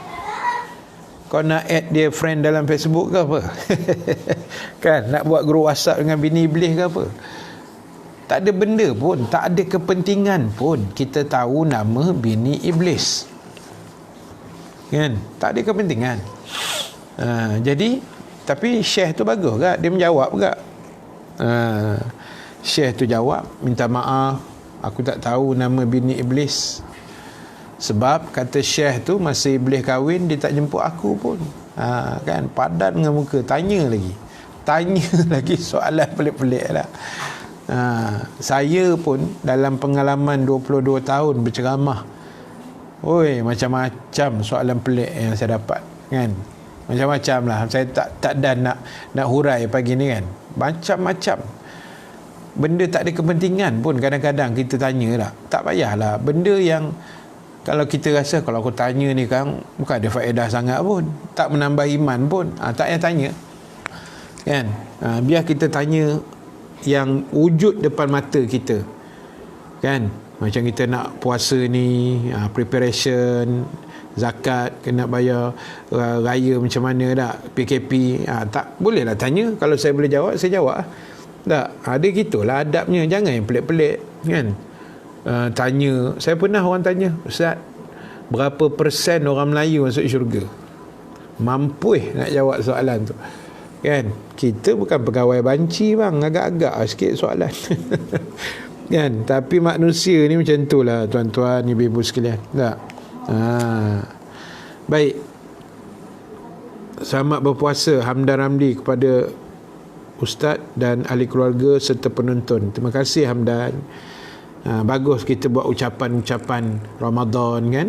Kau nak add dia friend dalam Facebook ke apa? Kan, nak buat group WhatsApp dengan bini iblis ke apa? Tak ada benda pun, tak ada kepentingan pun kita tahu nama bini iblis. Kan? Tak ada kepentingan. Jadi tapi Syekh tu bagus tak? Dia menjawab tak? Syekh tu jawab, minta maaf, aku tak tahu nama bini iblis. Sebab kata Syekh tu, masa iblis kahwin, dia tak jemput aku pun. Kan? Padan dengan muka. Tanya lagi soalan pelik-pelik lah. Saya pun dalam pengalaman 22 tahun berceramah, macam-macam soalan pelik yang saya dapat. Kan? Macam-macam lah. Saya tak ada nak hurai pagi ni kan. Macam-macam. Benda tak ada kepentingan pun kadang-kadang kita tanya lah. Tak payahlah. Benda yang kalau kita rasa kalau aku tanya ni kan bukan ada faedah sangat pun, tak menambah iman pun, tak payah tanya. Kan? Biar kita tanya yang wujud depan mata kita. Kan? Macam kita nak puasa ni, preparation, zakat, kena bayar raya macam mana tak, PKP, tak bolehlah tanya. Kalau saya boleh jawab, saya jawab. Tak, ada gitulah adabnya. Jangan yang pelik-pelik kan. Tanya, saya pernah orang tanya, Ustaz, berapa persen orang Melayu masuk syurga? Mampu nak jawab soalan tu kan. Kita bukan pegawai banci bang, agak-agak sikit soalan. Kan, tapi manusia ni macam tu lah tuan-tuan, ibu-ibu sekalian. Tak. Baik, selamat berpuasa Hamdan Ramli kepada Ustaz dan ahli keluarga serta penonton. Terima kasih Hamdan. Bagus kita buat ucapan-ucapan Ramadan kan.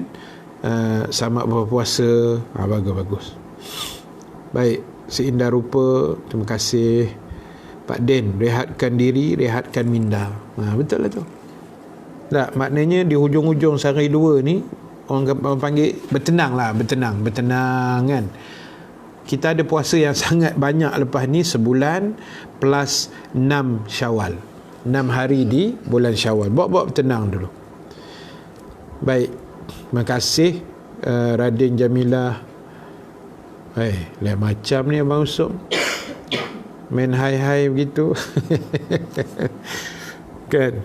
Selamat berpuasa. Bagus. Baik, seindah rupa. Terima kasih Pak Den. Rehatkan diri, rehatkan minda. Betul lah tu. Tak, maknanya di hujung-hujung sehari dua ni orang panggil bertenang kan. Kita ada puasa yang sangat banyak lepas ni, sebulan plus 6 Syawal. 6 hari di bulan Syawal. Bawa bertenang dulu. Baik. Terima kasih Radin Jamilah. Lain macam ni Abang Usop. Main hai-hai begitu. Kan?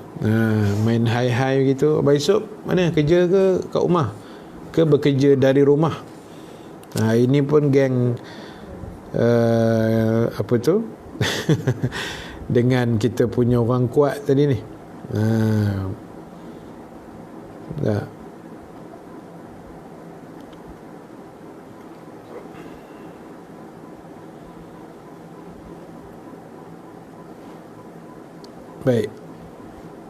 Main hai-hai begitu. Abang Usop mana? Kerja ke kat rumah? Ke bekerja dari rumah? Ini pun geng apa tu? Dengan kita punya orang kuat tadi ni. Tak. Baik.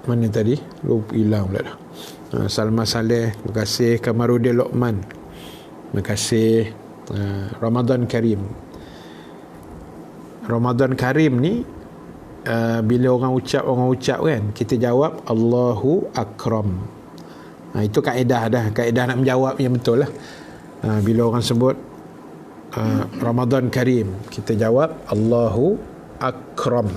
Mana tadi? Lupa, hilang pula dah. Salma Saleh, terima kasih. Kamarudin Lokman, terima kasih. Ramadan Karim. Ramadan Karim ni bila orang ucap kan, kita jawab Allahu Akram. Itu kaedah dah, kaedah nak menjawab yang betul lah. Bila orang sebut Ramadan Karim, kita jawab Allahu Akram.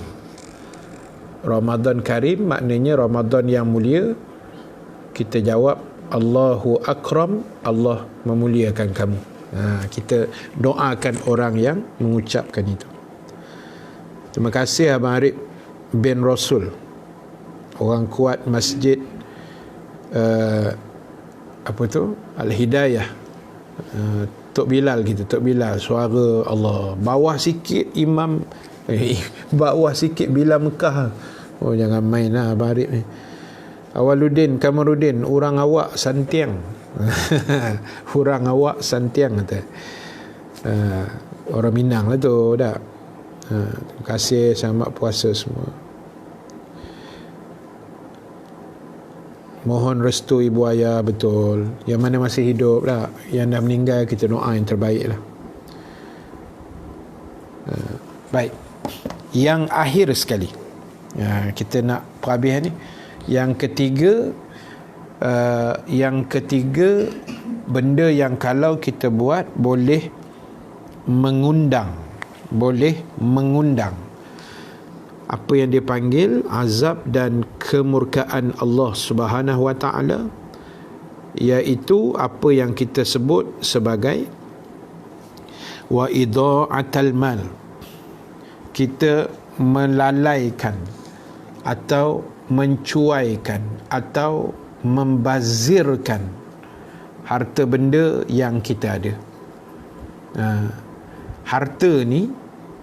Ramadan Karim maknanya Ramadan yang mulia, kita jawab Allahu Akram, Allah memuliakan kamu. Kita doakan orang yang mengucapkan itu. Terima kasih Abang Arif bin Rasul, orang kuat masjid Al-Hidayah, Tok Bilal gitu, Tok Bilal, suara Allah bawah sikit imam, bawah sikit Bilal Mekah. Oh, jangan main lah Abang Arif ni. Awaluddin Kamarudin, orang awak santiang. Orang awak santiang kata. Orang Minang lah tu dah. Terima kasih, selamat puasa semua. Mohon restu ibu ayah, betul. Yang mana masih hidup lah, yang dah meninggal kita doa yang terbaik lah. Baik, yang akhir sekali, kita nak perhabis ni. Yang ketiga, benda yang kalau kita buat boleh mengundang apa yang dipanggil azab dan kemurkaan Allah Subhanahu wa taala, iaitu apa yang kita sebut sebagai wa idha'atul mal. Kita melalaikan atau mencuaikan atau membazirkan harta benda yang kita ada. Harta ni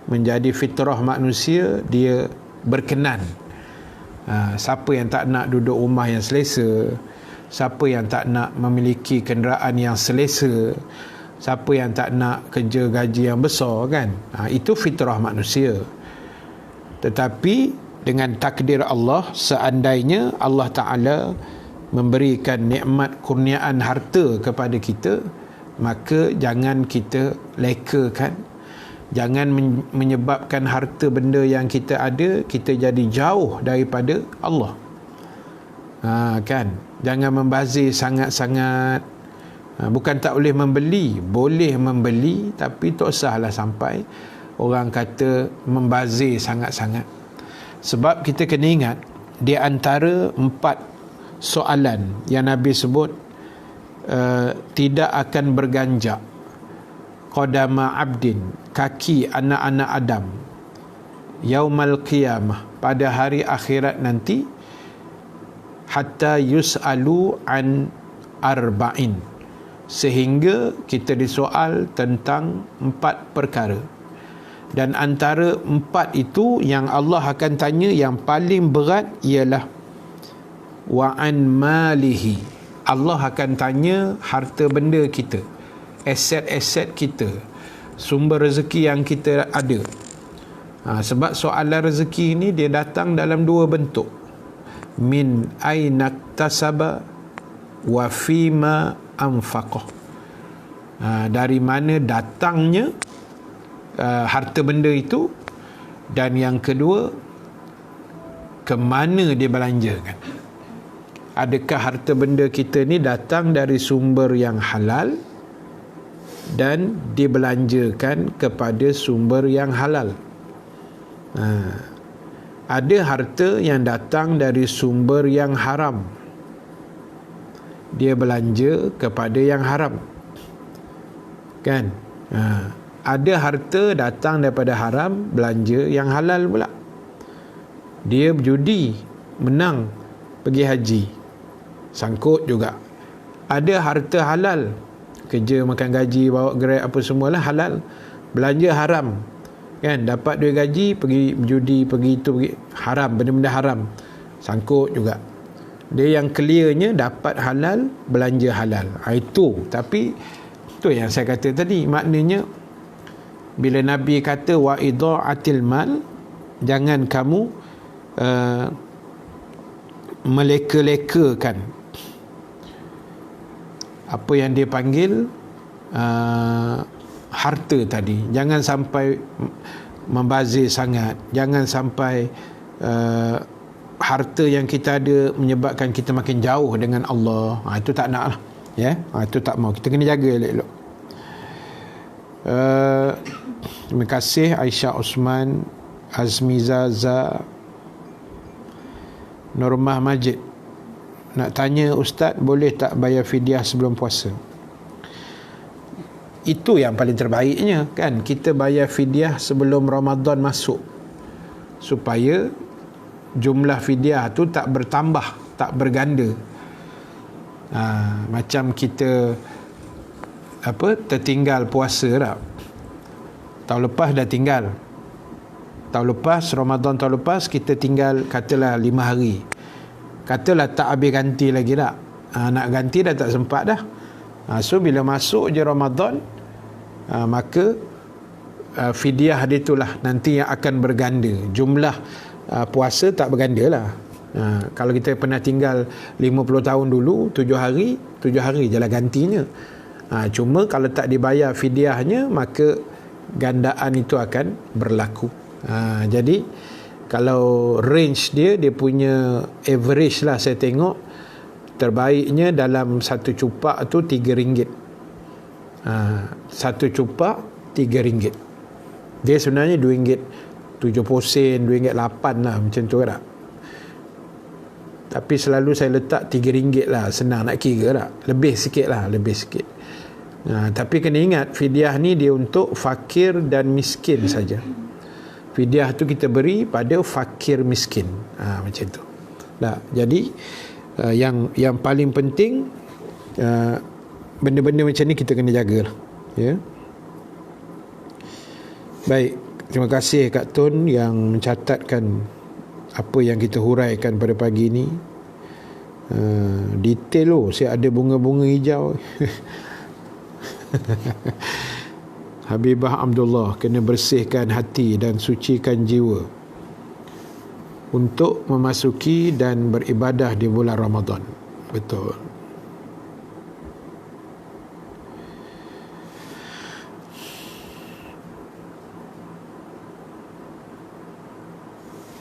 menjadi fitrah manusia, dia berkenan. Siapa yang tak nak duduk rumah yang selesa, siapa yang tak nak memiliki kenderaan yang selesa, siapa yang tak nak kerja gaji yang besar, kan? Itu fitrah manusia. Tetapi dengan takdir Allah, seandainya Allah Ta'ala memberikan nikmat kurniaan harta kepada kita, maka jangan kita lekakan. Jangan menyebabkan harta benda yang kita ada, kita jadi jauh daripada Allah. Kan? Jangan membazir sangat-sangat. Bukan tak boleh membeli, boleh membeli, tapi tak usahlah sampai orang kata membazir sangat-sangat. Sebab kita kena ingat, di antara 4 soalan yang Nabi sebut, tidak akan berganjak qadama abdin, kaki anak-anak Adam, yaumal qiyamah, pada hari akhirat nanti, hatta yus'alu an arba'in, sehingga kita disoal tentang 4 perkara. Dan antara 4 itu yang Allah akan tanya, yang paling berat ialah wa an malihi. Allah akan tanya harta benda kita, aset-aset kita, sumber rezeki yang kita ada. Sebab soalan rezeki ini dia datang dalam 2 bentuk. Min ainaktasaba wa fima anfaqah. Dari mana datangnya harta benda itu, dan yang kedua, ke mana dia belanjakan. Adakah harta benda kita ni datang dari sumber yang halal dan dibelanjakan kepada sumber yang halal? Ada harta yang datang dari sumber yang haram, dia belanja kepada yang haram, kan? Ada harta datang daripada haram, belanja yang halal pula. Dia berjudi, menang, pergi haji, sangkut juga. Ada harta halal, kerja makan gaji, bawa Grab apa semualah halal, belanja haram, kan? Dapat duit gaji, pergi berjudi, pergi itu, pergi haram, benda-benda haram, sangkut juga. Dia yang clearnya dapat halal, belanja halal. Itu, tapi tu yang saya kata tadi, maknanya bila Nabi kata wa idha'atil mal, jangan kamu meleka-lekakan apa yang dia panggil harta tadi. Jangan sampai membazir sangat, jangan sampai harta yang kita ada menyebabkan kita makin jauh dengan Allah. Itu tak nak lah, ya. Itu tak mau, kita kena jaga elok-elok. Terima kasih Aisyah Osman, Azmi Zaza, Normah Majid. Nak tanya Ustaz, boleh tak bayar fidyah sebelum puasa? Itu yang paling terbaiknya kan, kita bayar fidyah sebelum Ramadan masuk, supaya jumlah fidyah tu tak bertambah, tak berganda. Macam kita tertinggal puasa tak? Tahun lepas dah tinggal. Tahun lepas, Ramadan tahun lepas, kita tinggal katalah 5 hari. Katalah tak habis ganti lagi tak? Nak ganti dah tak sempat dah. So bila masuk je Ramadan, maka fidyah dia itulah nanti yang akan berganda. Jumlah puasa tak berganda lah. Kalau kita pernah tinggal 50 tahun dulu, 7 hari je lah gantinya. Cuma kalau tak dibayar fidyahnya, maka gandaan itu akan berlaku. Jadi kalau range dia punya average lah, saya tengok terbaiknya dalam satu cupak tu RM3. Satu cupak RM3. Dia sebenarnya RM2.70, RM2.08 lah, macam tu tak? Tapi selalu saya letak RM3 lah, senang nak kira tak? Lebih sikit. Tapi kena ingat, fidyah ni dia untuk fakir dan miskin saja. Fidyah tu kita beri pada fakir miskin, macam tu. Jadi yang paling penting, benda-benda macam ni kita kena jaga lah, ya. Baik, terima kasih Kak Tun yang mencatatkan apa yang kita huraikan pada pagi ni. Detail saya ada bunga-bunga hijau. Habibah Abdullah, kena bersihkan hati dan sucikan jiwa untuk memasuki dan beribadah di bulan Ramadan. Betul.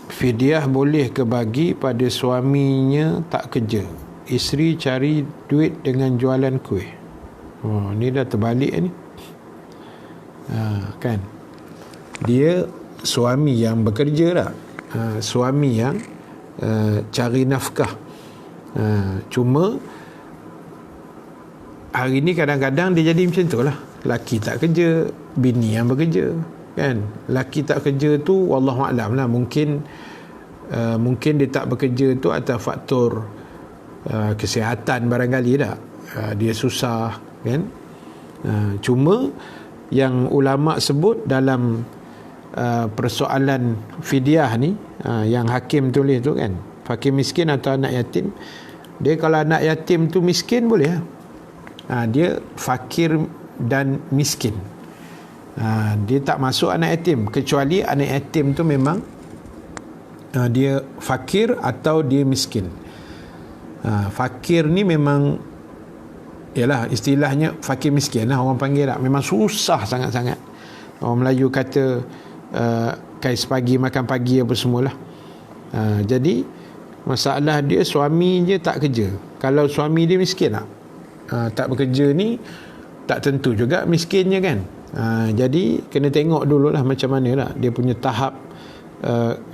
Fidyah boleh ke bagi pada suaminya tak kerja, isteri cari duit dengan jualan kuih? Ni dah terbalik ni. Kan, dia suami yang bekerja tak? Suami yang cari nafkah. Cuma hari ni kadang-kadang dia jadi macam tu lah. Laki tak kerja, bini yang bekerja, kan? Laki tak kerja tu wallahualam lah, mungkin dia tak bekerja tu atas faktor kesihatan barangkali tak, dia susah, kan? Cuma yang ulama sebut dalam persoalan fidyah ni, yang hakim tulis tu kan, fakir miskin atau anak yatim. Dia kalau anak yatim tu miskin boleh, dia fakir dan miskin. Dia tak masuk anak yatim, kecuali anak yatim tu memang dia fakir atau dia miskin. Fakir ni memang, yalah, istilahnya fakir miskin lah orang panggil tak. Memang susah sangat-sangat. Orang Melayu kata kais pagi makan pagi apa semualah. Jadi masalah dia, suami je tak kerja. Kalau suami dia miskin tak bekerja ni, tak tentu juga miskinnya, kan? Jadi kena tengok dululah macam mana lah dia punya tahap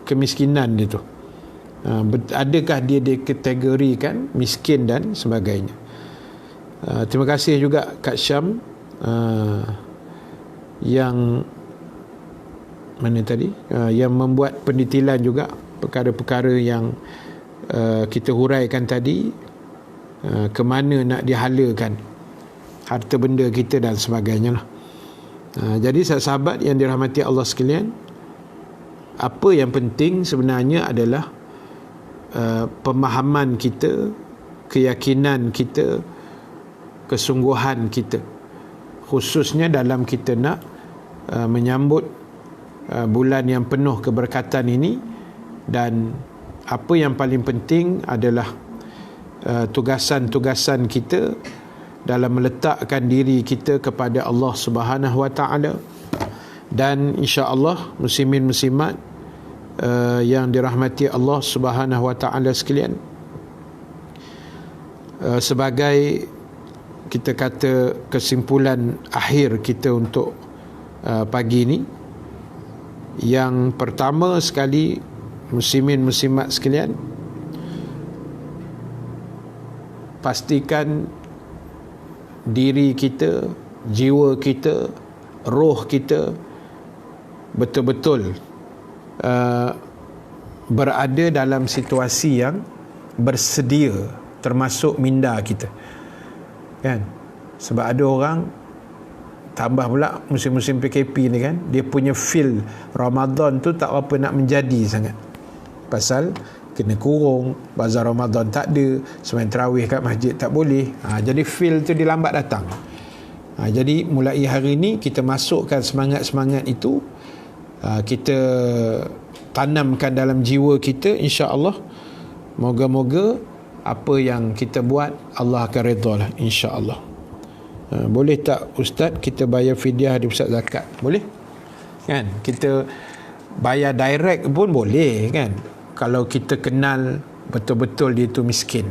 kemiskinan dia tu. Adakah dia dikategorikan miskin dan sebagainya. Terima kasih juga Kak Syam yang mana tadi, yang membuat pendetilan juga perkara-perkara yang kita huraikan tadi, ke mana nak dihalakan harta benda kita dan sebagainya lah. Jadi sahabat yang dirahmati Allah sekalian, apa yang penting sebenarnya adalah pemahaman kita, keyakinan kita, kesungguhan kita, khususnya dalam kita nak menyambut bulan yang penuh keberkatan ini. Dan apa yang paling penting adalah tugasan-tugasan kita dalam meletakkan diri kita kepada Allah Subhanahu Wa Taala. Dan insya-Allah muslimin muslimat yang dirahmati Allah Subhanahu Wa Taala sekalian, sebagai kita kata kesimpulan akhir kita untuk pagi ni. Yang pertama sekali, muslimin muslimat sekalian, pastikan diri kita, jiwa kita, roh kita betul-betul berada dalam situasi yang bersedia, termasuk minda kita, kan? Sebab ada orang, tambah pula musim-musim PKP ni kan, dia punya feel Ramadan tu tak apa nak menjadi sangat, pasal kena kurung, bazar Ramadan tak ada, sembahyang tarawih kat masjid tak boleh. Jadi feel tu dia lambat datang. Jadi mulai hari ni kita masukkan semangat-semangat itu, kita tanamkan dalam jiwa kita, insya-Allah. Moga-moga apa yang kita buat Allah akan redha lah, insya-Allah. Boleh tak Ustaz kita bayar fidyah di pusat zakat? Boleh kan? Kita bayar direct pun boleh kan, kalau kita kenal betul-betul dia tu miskin.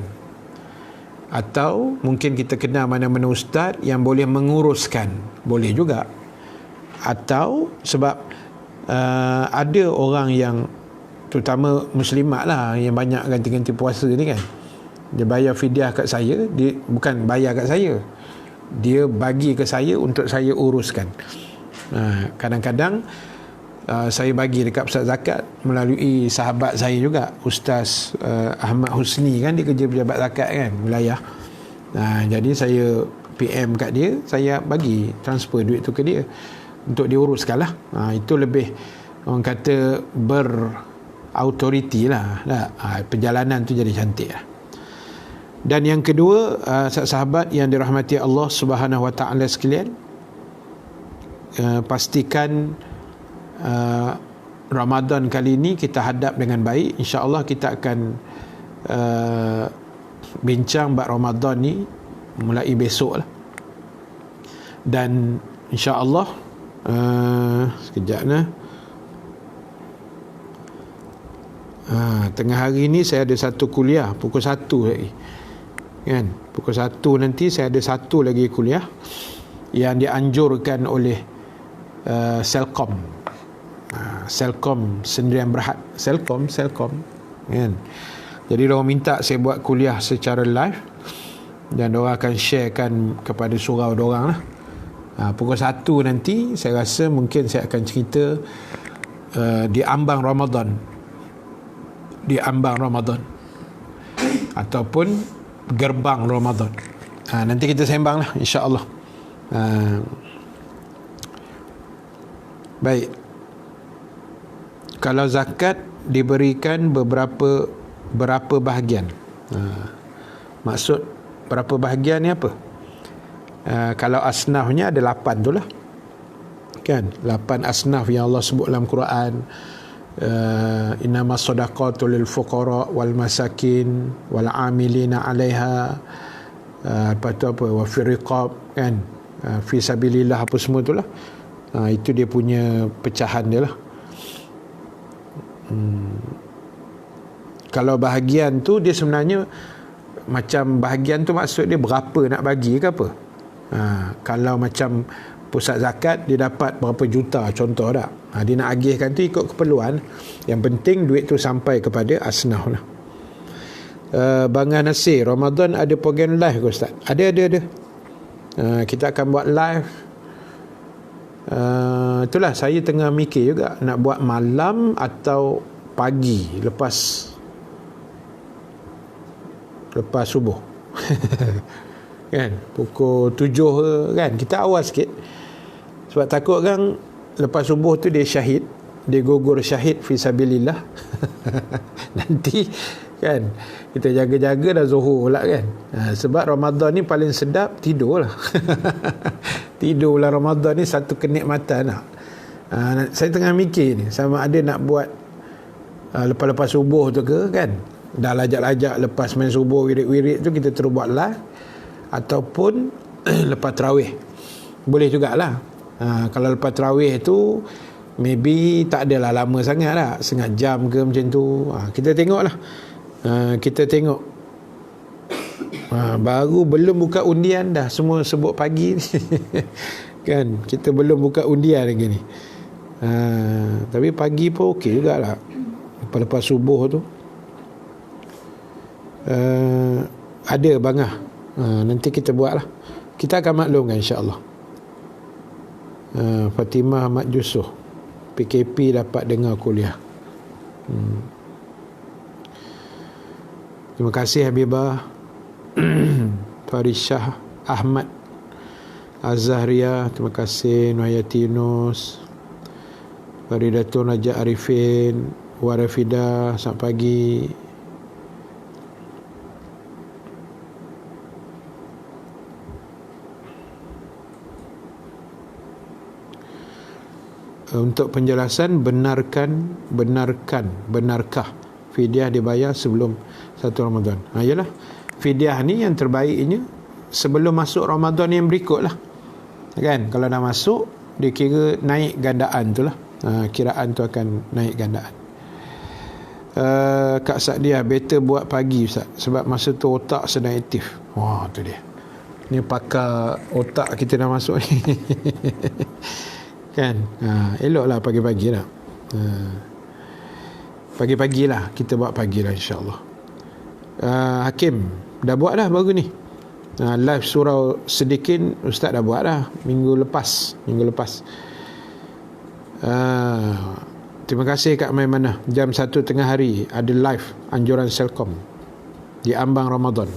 Atau mungkin kita kenal mana-mana ustaz yang boleh menguruskan, boleh juga. Atau sebab ada orang yang, terutama muslimat lah, yang banyak ganti-ganti puasa ni kan, dia bayar fidyah kat saya, dia bukan bayar kat saya, dia bagi ke saya untuk saya uruskan. Kadang-kadang saya bagi dekat pusat zakat melalui sahabat saya juga, Ustaz Ahmad Husni kan, dia kerja pejabat zakat kan, wilayah. Jadi saya PM kat dia, saya bagi transfer duit tu ke dia untuk diuruskan lah. Itu lebih, orang kata, berautoriti lah. Perjalanan tu jadi cantik lah. Dan yang kedua, sahabat yang dirahmati Allah Subhanahu Wa Taala sekalian, pastikan Ramadan kali ini kita hadap dengan baik. InsyaAllah kita akan bincang bab Ramadan ni mulai besok lah. Dan insyaAllah sekejap nah, tengah hari ni saya ada satu kuliah pukul 1 lagi kan, pukul 1 nanti saya ada satu lagi kuliah yang dianjurkan oleh Selcom Sendirian Berhad, Selcom kan. Jadi diorang minta saya buat kuliah secara live dan diorang akan sharekan kepada surau diorang lah. Pukul 1 nanti saya rasa mungkin saya akan cerita di ambang Ramadan ataupun gerbang Ramadan. Nanti kita sembang lah, insya-Allah. Baik, kalau zakat diberikan berapa bahagian? Maksud berapa bahagian ni apa? Kalau asnafnya ada 8 tu lah kan, 8 asnaf yang Allah sebut dalam Quran. Innamas sadaqatu lil fuqara wal masakin wal amilina 'alaiha, lepas tu apa, wa fi riqab kan, fi sabilillah, apa semua tu lah. Itu dia punya pecahan dia lah. Kalau bahagian tu dia sebenarnya macam bahagian tu maksud dia berapa nak bagi ke apa. Kalau macam pusat zakat dia dapat berapa juta contoh tak, dia nak agihkan tu ikut keperluan. Yang penting duit tu sampai kepada asnaf lah. Bangan Nasir, Ramadan ada program live ke Ustaz? Ada. Kita akan buat live. Itulah saya tengah mikir juga nak buat malam atau pagi lepas subuh kan, pukul 7 ke kan, kita awal sikit sebab takut kan lepas subuh tu dia syahid, dia gugur syahid fi sabilillah. Nanti kan kita jaga-jaga dah zuhur pula kan. Sebab Ramadan ni paling sedap tidur lah. Tidur bulan Ramadan ni satu kenikmatan lah. Saya tengah mikir ni sama ada nak buat lepas-lepas subuh tu ke kan, dah lajak-lajak lepas main subuh wirid-wirid tu kita terus buat live, ataupun lepas tarawih boleh jugalah. Kalau lepas tarawih tu maybe tak adalah lama sangat lah, setengah jam ke macam tu. Kita tengok lah. Kita tengok baru belum buka undian dah semua sebut pagi ni. Kan kita belum buka undian lagi ni. Tapi pagi pun okey jugalah. Lepas subuh tu ada bangah. Nanti kita buat lah. Kita akan maklumkan insya-Allah. Fatimah Ahmad Yusof, PKP dapat dengar kuliah. Terima kasih Habibah. Farishah Ahmad Azahria, terima kasih. Nuhayati Yunus, Faridatun Raja Arifin, Warafida, selamat pagi. Untuk penjelasan, benarkah fidyah dibayar sebelum 1 Ramadan? Yalah, fidyah ni yang terbaiknya sebelum masuk Ramadan yang berikut lah. Kan, kalau dah masuk dia kira naik gandaan tu lah. Kiraan tu akan naik gandaan. Kak Sadiah, better buat pagi Ustaz, sebab masa tu otak sedang aktif. Wah, tu dia. Ni pakar otak kita dah masuk ni. Kan, eloklah pagi-pagi lah. Pagi-pagi lah, kita buat pagi lah insyaAllah. Hakim, dah buat dah baru ni. Live surau sedikit Ustaz dah buat dah minggu lepas. Terima kasih Kak Maimanah. Jam 1 tengah hari ada live anjuran Selcom di ambang Ramadan.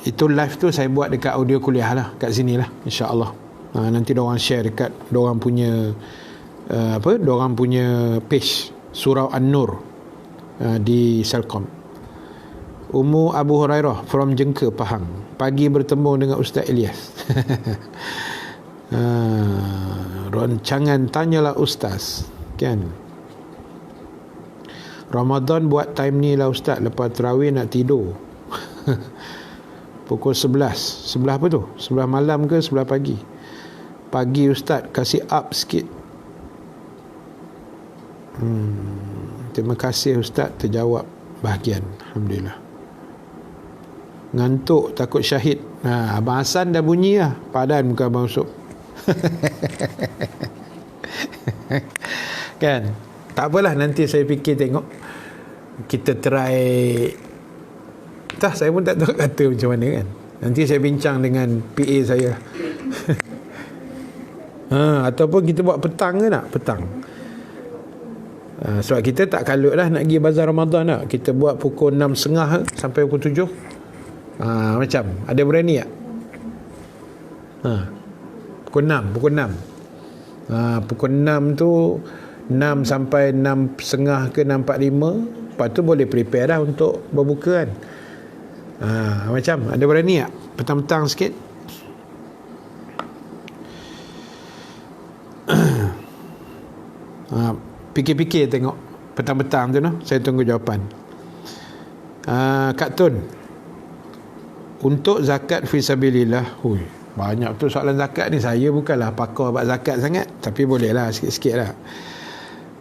Itu live tu saya buat dekat audio kuliah lah, kat sini lah insya-Allah. Nanti diorang share dekat diorang punya diorang punya page Surau An-Nur di Selcom. Ummu Abu Hurairah from Jengka, Pahang. Pagi bertemu dengan Ustaz Ilyas. Rancangan Tanyalah Ustaz, kan? Ramadan buat time ni lah Ustaz, lepas tarawih nak tidur. Pukul 11 apa tu? 11 malam ke 11 pagi? Pagi Ustaz, kasih up sikit. Terima kasih Ustaz, terjawab bahagian. Alhamdulillah. Ngantuk, takut syahid. Abang Hasan dah bunyi lah. Padan muka Abang Usop. Kan? Tak apalah, nanti saya fikir tengok. Kita try. Saya pun tak tahu kata macam mana kan. Nanti saya bincang dengan PA saya. Ataupun kita buat petang ke nak? Petang. Sebab kita tak kalut lah nak pergi bazar Ramadan lah. Kita buat pukul 6.30 sampai pukul 7. Macam ada berani tak? Pukul 6. Pukul 6 tu 6 sampai 6.30 ke 6.45. Lepas tu boleh prepare dah untuk berbuka kan. Macam ada berani tak? Petang-petang sikit. Fikir-fikir tengok petang-petang tu no. Saya tunggu jawapan. Kak Tun, untuk zakat fisabilillah, banyak tu soalan zakat ni. Saya bukanlah pakar bab zakat sangat, tapi bolehlah sikit-sikit lah.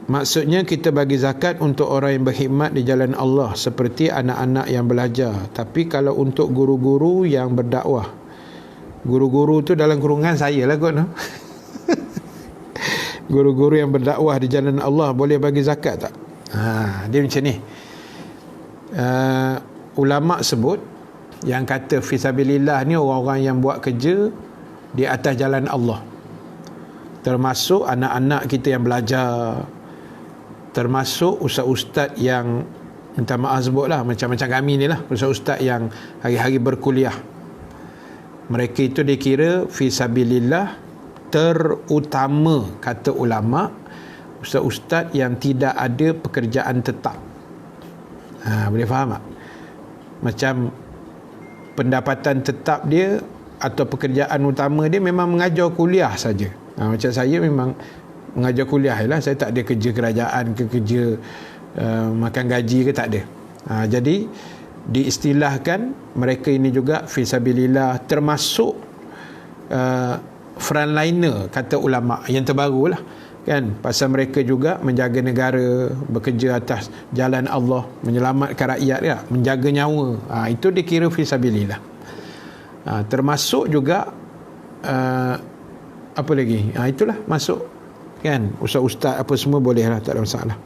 Maksudnya kita bagi zakat untuk orang yang berkhidmat di jalan Allah, seperti anak-anak yang belajar. Tapi kalau untuk guru-guru yang berdakwah, guru-guru tu dalam kurungan saya lah kot no? Guru-guru yang berdakwah di jalan Allah boleh bagi zakat tak? Dia macam ni. Ulama sebut yang kata fisabilillah ni orang-orang yang buat kerja di atas jalan Allah, termasuk anak-anak kita yang belajar, termasuk ustaz-ustaz yang, minta maaf sebut lah, macam-macam kami ni lah, ustaz-ustaz yang hari-hari berkuliah. Mereka itu dikira fisabilillah. Terutama kata ulama, ustaz-ustaz yang tidak ada pekerjaan tetap. Boleh faham tak? Macam pendapatan tetap dia atau pekerjaan utama dia memang mengajar kuliah saja. Macam saya memang mengajar kuliah lah. Saya tak ada kerja kerajaan ke kerja makan gaji ke, tak ada. Jadi diistilahkan mereka ini juga fisabilillah, termasuk frontliner kata ulama yang terbaru lah. kan, pasal mereka juga menjaga negara, bekerja atas jalan Allah, menyelamatkan rakyat ya, menjaga nyawa. Itu dikira fisabilillah. Termasuk juga apa lagi? Itulah masuk, kan, ustaz-ustaz apa semua boleh lah, tak ada masalah.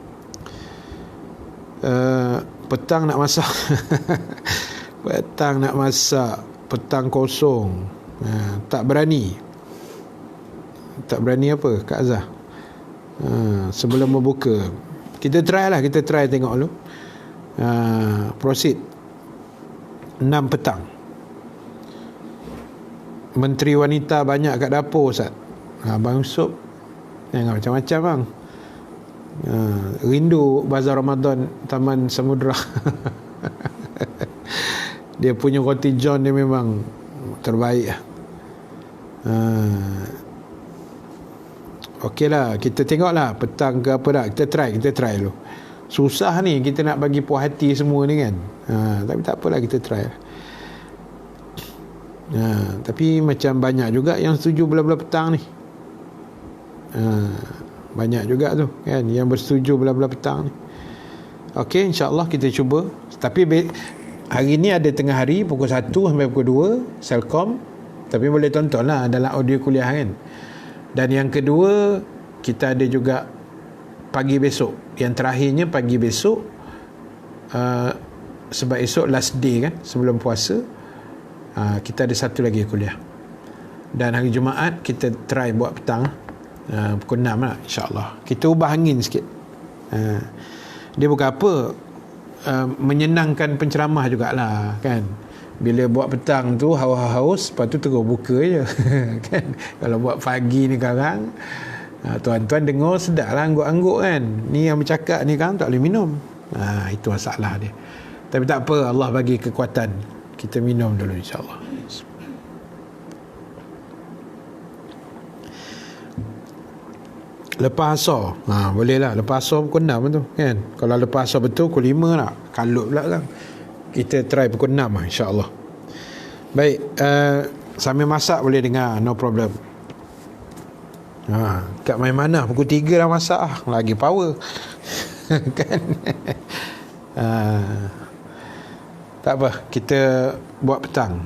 Petang nak masak petang nak masak, petang kosong, tak berani apa Kak Azhar, sebelum berbuka kita try tengok dulu. Proceed 6 petang. Menteri wanita banyak kat dapur Ustaz. Abang Yusof jangan macam-macam bang. Rindu bazar Ramadan Taman Samudra. Dia punya roti john dia memang terbaik lah. Okey lah, kita tengok lah petang ke apa dah. Kita try dulu. Susah ni kita nak bagi puas hati semua ni kan. Tapi tak apalah, kita try. Tapi macam banyak juga yang setuju belah-belah petang ni. Banyak juga tu kan yang bersetuju belah-belah petang ni. Okey, insya-Allah kita cuba. Tapi hari ni ada tengah hari pukul 1 sampai pukul 2 Selcom. Tapi boleh tonton lah dalam audio kuliah kan. Dan yang kedua, kita ada juga pagi besok. Yang terakhirnya pagi besok, sebab esok last day kan, sebelum puasa. Kita ada satu lagi kuliah. Dan hari Jumaat kita try buat petang, pukul 6 lah, insyaAllah. Kita ubah angin sikit. Dia bukan apa, menyenangkan penceramah jugalah kan. Bila buat petang tu haus-haus, lepas tu terus buka je. Kan? Kalau buat pagi ni sekarang, tuan-tuan dengar sedap lah angguk-angguk kan. Ni yang bercakap ni kan tak boleh minum. Itu masalah dia. Tapi tak apa, Allah bagi kekuatan. Kita minum dulu insyaAllah. Lepas asar, boleh lah. Lepas asar pukul 6 tu kan. Kalau lepas asar betul pukul 5 lah. Kalut pula kan. Kita try pukul 6 lah insyaAllah. Baik, sambil masak boleh dengar, no problem. Kat main mana pukul 3 dah masak lah. Lagi power. Kan. Tak apa, kita buat petang.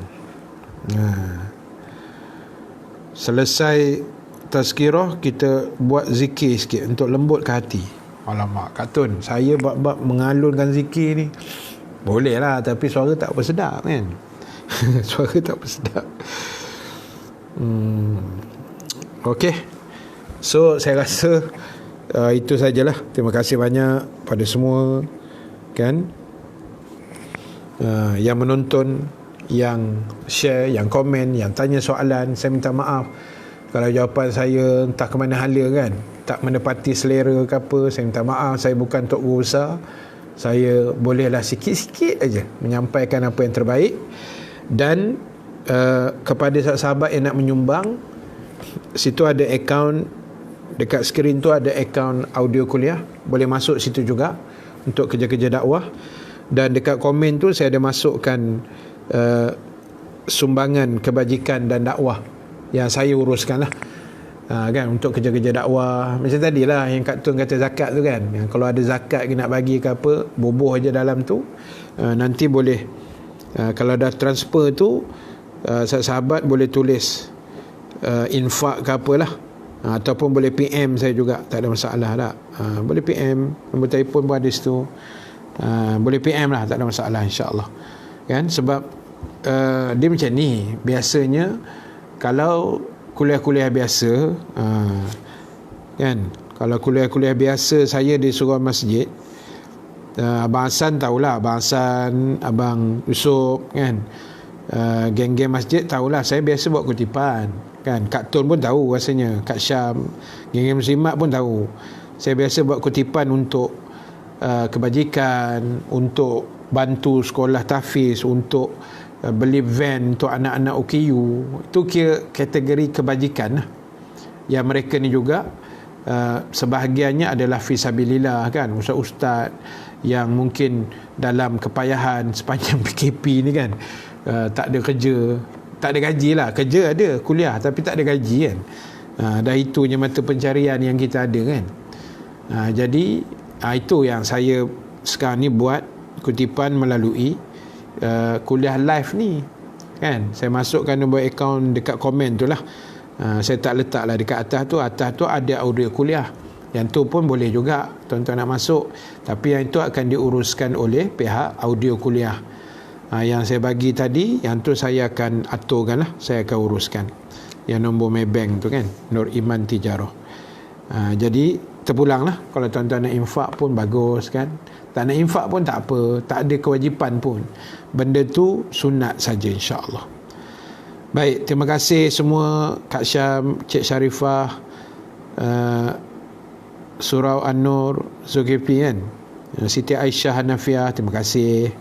Selesai tazkirah, kita buat zikir sikit untuk lembutkan hati. Alamak, Kak Tun, saya bab-bab mengalunkan zikir ni boleh lah, tapi suara tak bersedap kan. Suara tak bersedap. Okey. So saya rasa itu sajalah. Terima kasih banyak pada semua kan, yang menonton, yang share, yang komen, yang tanya soalan. Saya minta maaf kalau jawapan saya entah ke mana hala kan, tak menepati selera ke apa. Saya minta maaf. Saya bukan tok guru besar. Saya bolehlah sikit-sikit aja menyampaikan apa yang terbaik. Dan kepada sahabat-sahabat yang nak menyumbang, situ ada akaun, dekat skrin tu ada akaun audio kuliah, boleh masuk situ juga untuk kerja-kerja dakwah. Dan dekat komen tu saya ada masukkan sumbangan kebajikan dan dakwah yang saya uruskan lah. Kan, untuk kerja-kerja dakwah. Macam tadilah yang Kak Tun kata zakat tu kan, yang kalau ada zakat nak bagi ke apa, bubuh aja dalam tu. Nanti boleh, kalau dah transfer tu, sahabat boleh tulis infak ke apalah, ataupun boleh PM saya juga, tak ada masalah tak. Boleh PM, nombor telefon pun ada situ. Boleh PM lah, tak ada masalah insyaAllah kan. Sebab dia macam ni biasanya. Kalau kuliah-kuliah biasa kan, kalau kuliah-kuliah biasa saya di surau masjid, Abang Hassan tahulah, Abang Hassan, Abang Yusof kan, geng-geng masjid tahulah saya biasa buat kutipan kan. Kak Tun pun tahu rasanya, Kak Syam, geng-geng muslimat pun tahu saya biasa buat kutipan untuk kebajikan, untuk bantu sekolah tahfiz, untuk beli van untuk anak-anak OKU. Itu kira kategori kebajikan lah. Yang mereka ni juga sebahagiannya adalah fisabilillah kan, ustaz-ustaz yang mungkin dalam kepayahan sepanjang PKP ni kan, tak ada kerja, tak ada gaji lah. Kerja ada, kuliah, tapi tak ada gaji kan. Dah itu je mata pencarian yang kita ada kan. Jadi itu yang saya sekarang ni buat kutipan melalui kuliah live ni kan. Saya masukkan nombor akaun dekat komen tu lah. Saya tak letak lah dekat atas tu ada audio kuliah. Yang tu pun boleh juga tuan-tuan nak masuk, tapi yang itu akan diuruskan oleh pihak audio kuliah. Yang saya bagi tadi, yang tu saya akan aturkan lah, saya akan uruskan. Yang nombor Maybank tu kan, Nur Iman Tijarah. Jadi terpulang lah. Kalau tuan-tuan nak infak pun bagus kan. Tak nak infak pun tak apa, tak ada kewajipan pun. Benda tu sunat saja, insya-Allah. Baik, terima kasih semua Kak Syam, Cik Sharifah, Surau An-Nur, Zulkifli kan, Siti Aisyah Hanafiah, terima kasih.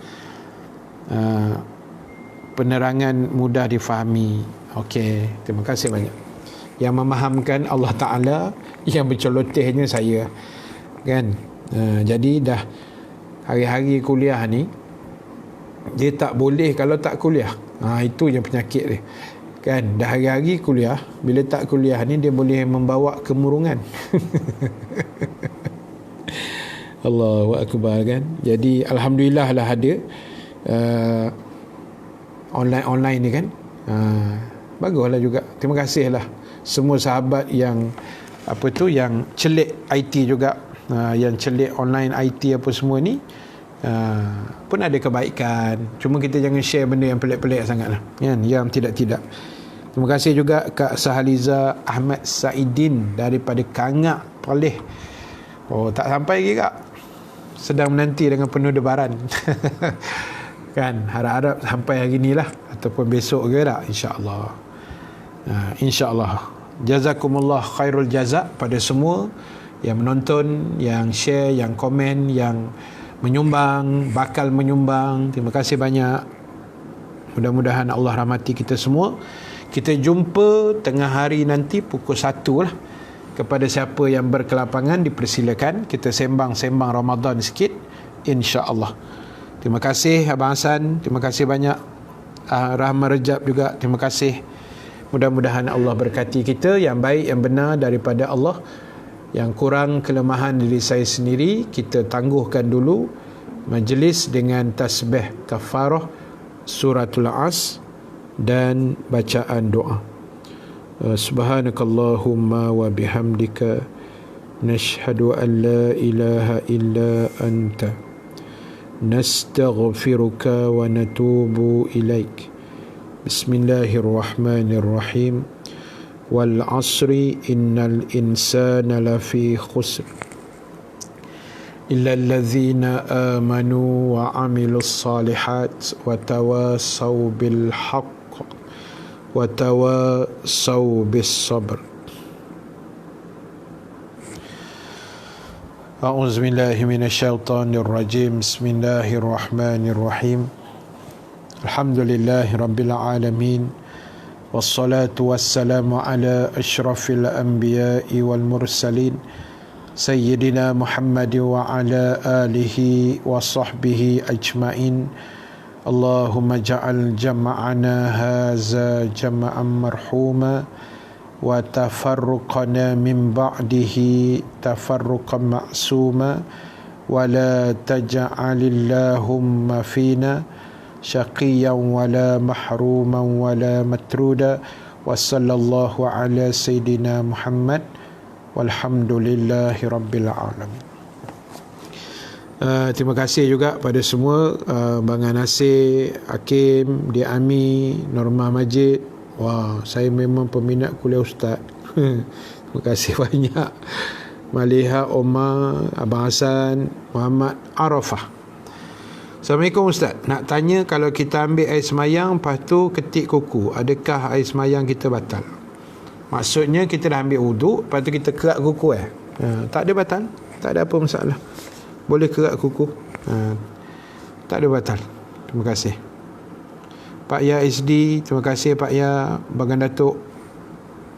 Penerangan mudah difahami. Okey, terima kasih banyak. Yang memahamkan Allah Ta'ala, yang bercelotehnya saya kan. Jadi dah hari-hari kuliah ni dia tak boleh kalau tak kuliah. Itu je penyakit dia kan. Dah hari-hari kuliah, bila tak kuliah ni dia boleh membawa kemurungan. Allahu Akbar kan. Jadi alhamdulillah lah ada online ni kan. Baguslah juga. Terima kasih lah semua sahabat yang yang celik IT juga, yang celik online IT apa semua ni, pun ada kebaikan. Cuma kita jangan share benda yang pelik-pelik sangat lah kan, yang tidak-tidak. Terima kasih juga Kak Sahaliza Ahmad Saidin daripada Kangak, Perlis. Tak sampai lagi Kak, sedang menanti dengan penuh debaran. Kan, harap-harap sampai hari ni lah, ataupun besok ke tak, insya-Allah. InsyaAllah. Jazakumullah khairul jazak pada semua yang menonton, yang share, yang komen, yang menyumbang, bakal menyumbang. Terima kasih banyak. Mudah-mudahan Allah rahmati kita semua. Kita jumpa tengah hari nanti pukul 1 lah. Kepada siapa yang berkelapangan dipersilakan kita sembang-sembang Ramadan sikit, insya-Allah. Terima kasih Abang Hasan, terima kasih banyak. Rahman Rejab juga, terima kasih. Mudah-mudahan Allah berkati kita, yang baik, yang benar daripada Allah. Yang kurang, kelemahan diri saya sendiri, kita tangguhkan dulu majlis dengan tasbih kafarah suratul As dan bacaan doa. Subhanakallahumma wa bihamdika nashhadu an la ilaha illa anta nastaghfiruka wa natubu ilaik. Bismillahirrahmanirrahim. Wal asri innal insana lafi khusr illa allazina amanu wa amilus salihat wa tawasaw bil haqq wa tawasaw bis sabr. A'udzu billahi minasyaitonir rajim. Bismillahirrahmanirrahim. Alhamdulillahi rabbil alamin. Wassalatu wassalamu ala asyrafil anbiya'i wal mursalin Sayyidina Muhammad wa ala alihi wa sahbihi ajma'in. Allahumma ja'al jama'ana haza jama'an marhuma wa tafarruqana min ba'dihi tafarruqan ma'suma wa la taj'alillahumma fina syaqiyan wa la mahruman wa la matruda wa sallallahu ala sayyidina Muhammad walhamdulillahi rabbil alamin. Terima kasih juga pada semua, Bang Nasir, Hakim, Dia Ami, Norma Majid. Wah, saya memang peminat kuliah ustaz. Terima kasih banyak. Maliha, Omar, Abang Hasan, Muhammad Arafah. Assalamualaikum Ustaz. Nak tanya, kalau kita ambil air semayang lepas tu ketik kuku, adakah air semayang kita batal? Maksudnya kita dah ambil wuduk, lepas tu kita kerak kuku tak ada batal, tak ada apa masalah. Boleh kerak kuku. Tak ada batal. Terima kasih. Pak Ya SD, terima kasih Pak Ya, Bagan Datuk,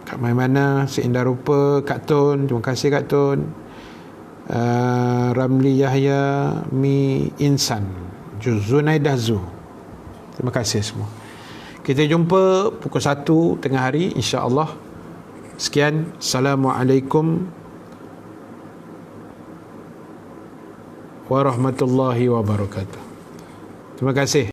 Kak Maimana, Seindah Rupa, Kak Tun, terima kasih Kak Tun, Ramli Yahya, Mi Insan, Zunaidah Zu. Terima kasih semua. Kita jumpa pukul 1 tengah hari, insya-Allah. Sekian, Assalamualaikum warahmatullahi wabarakatuh. Terima kasih.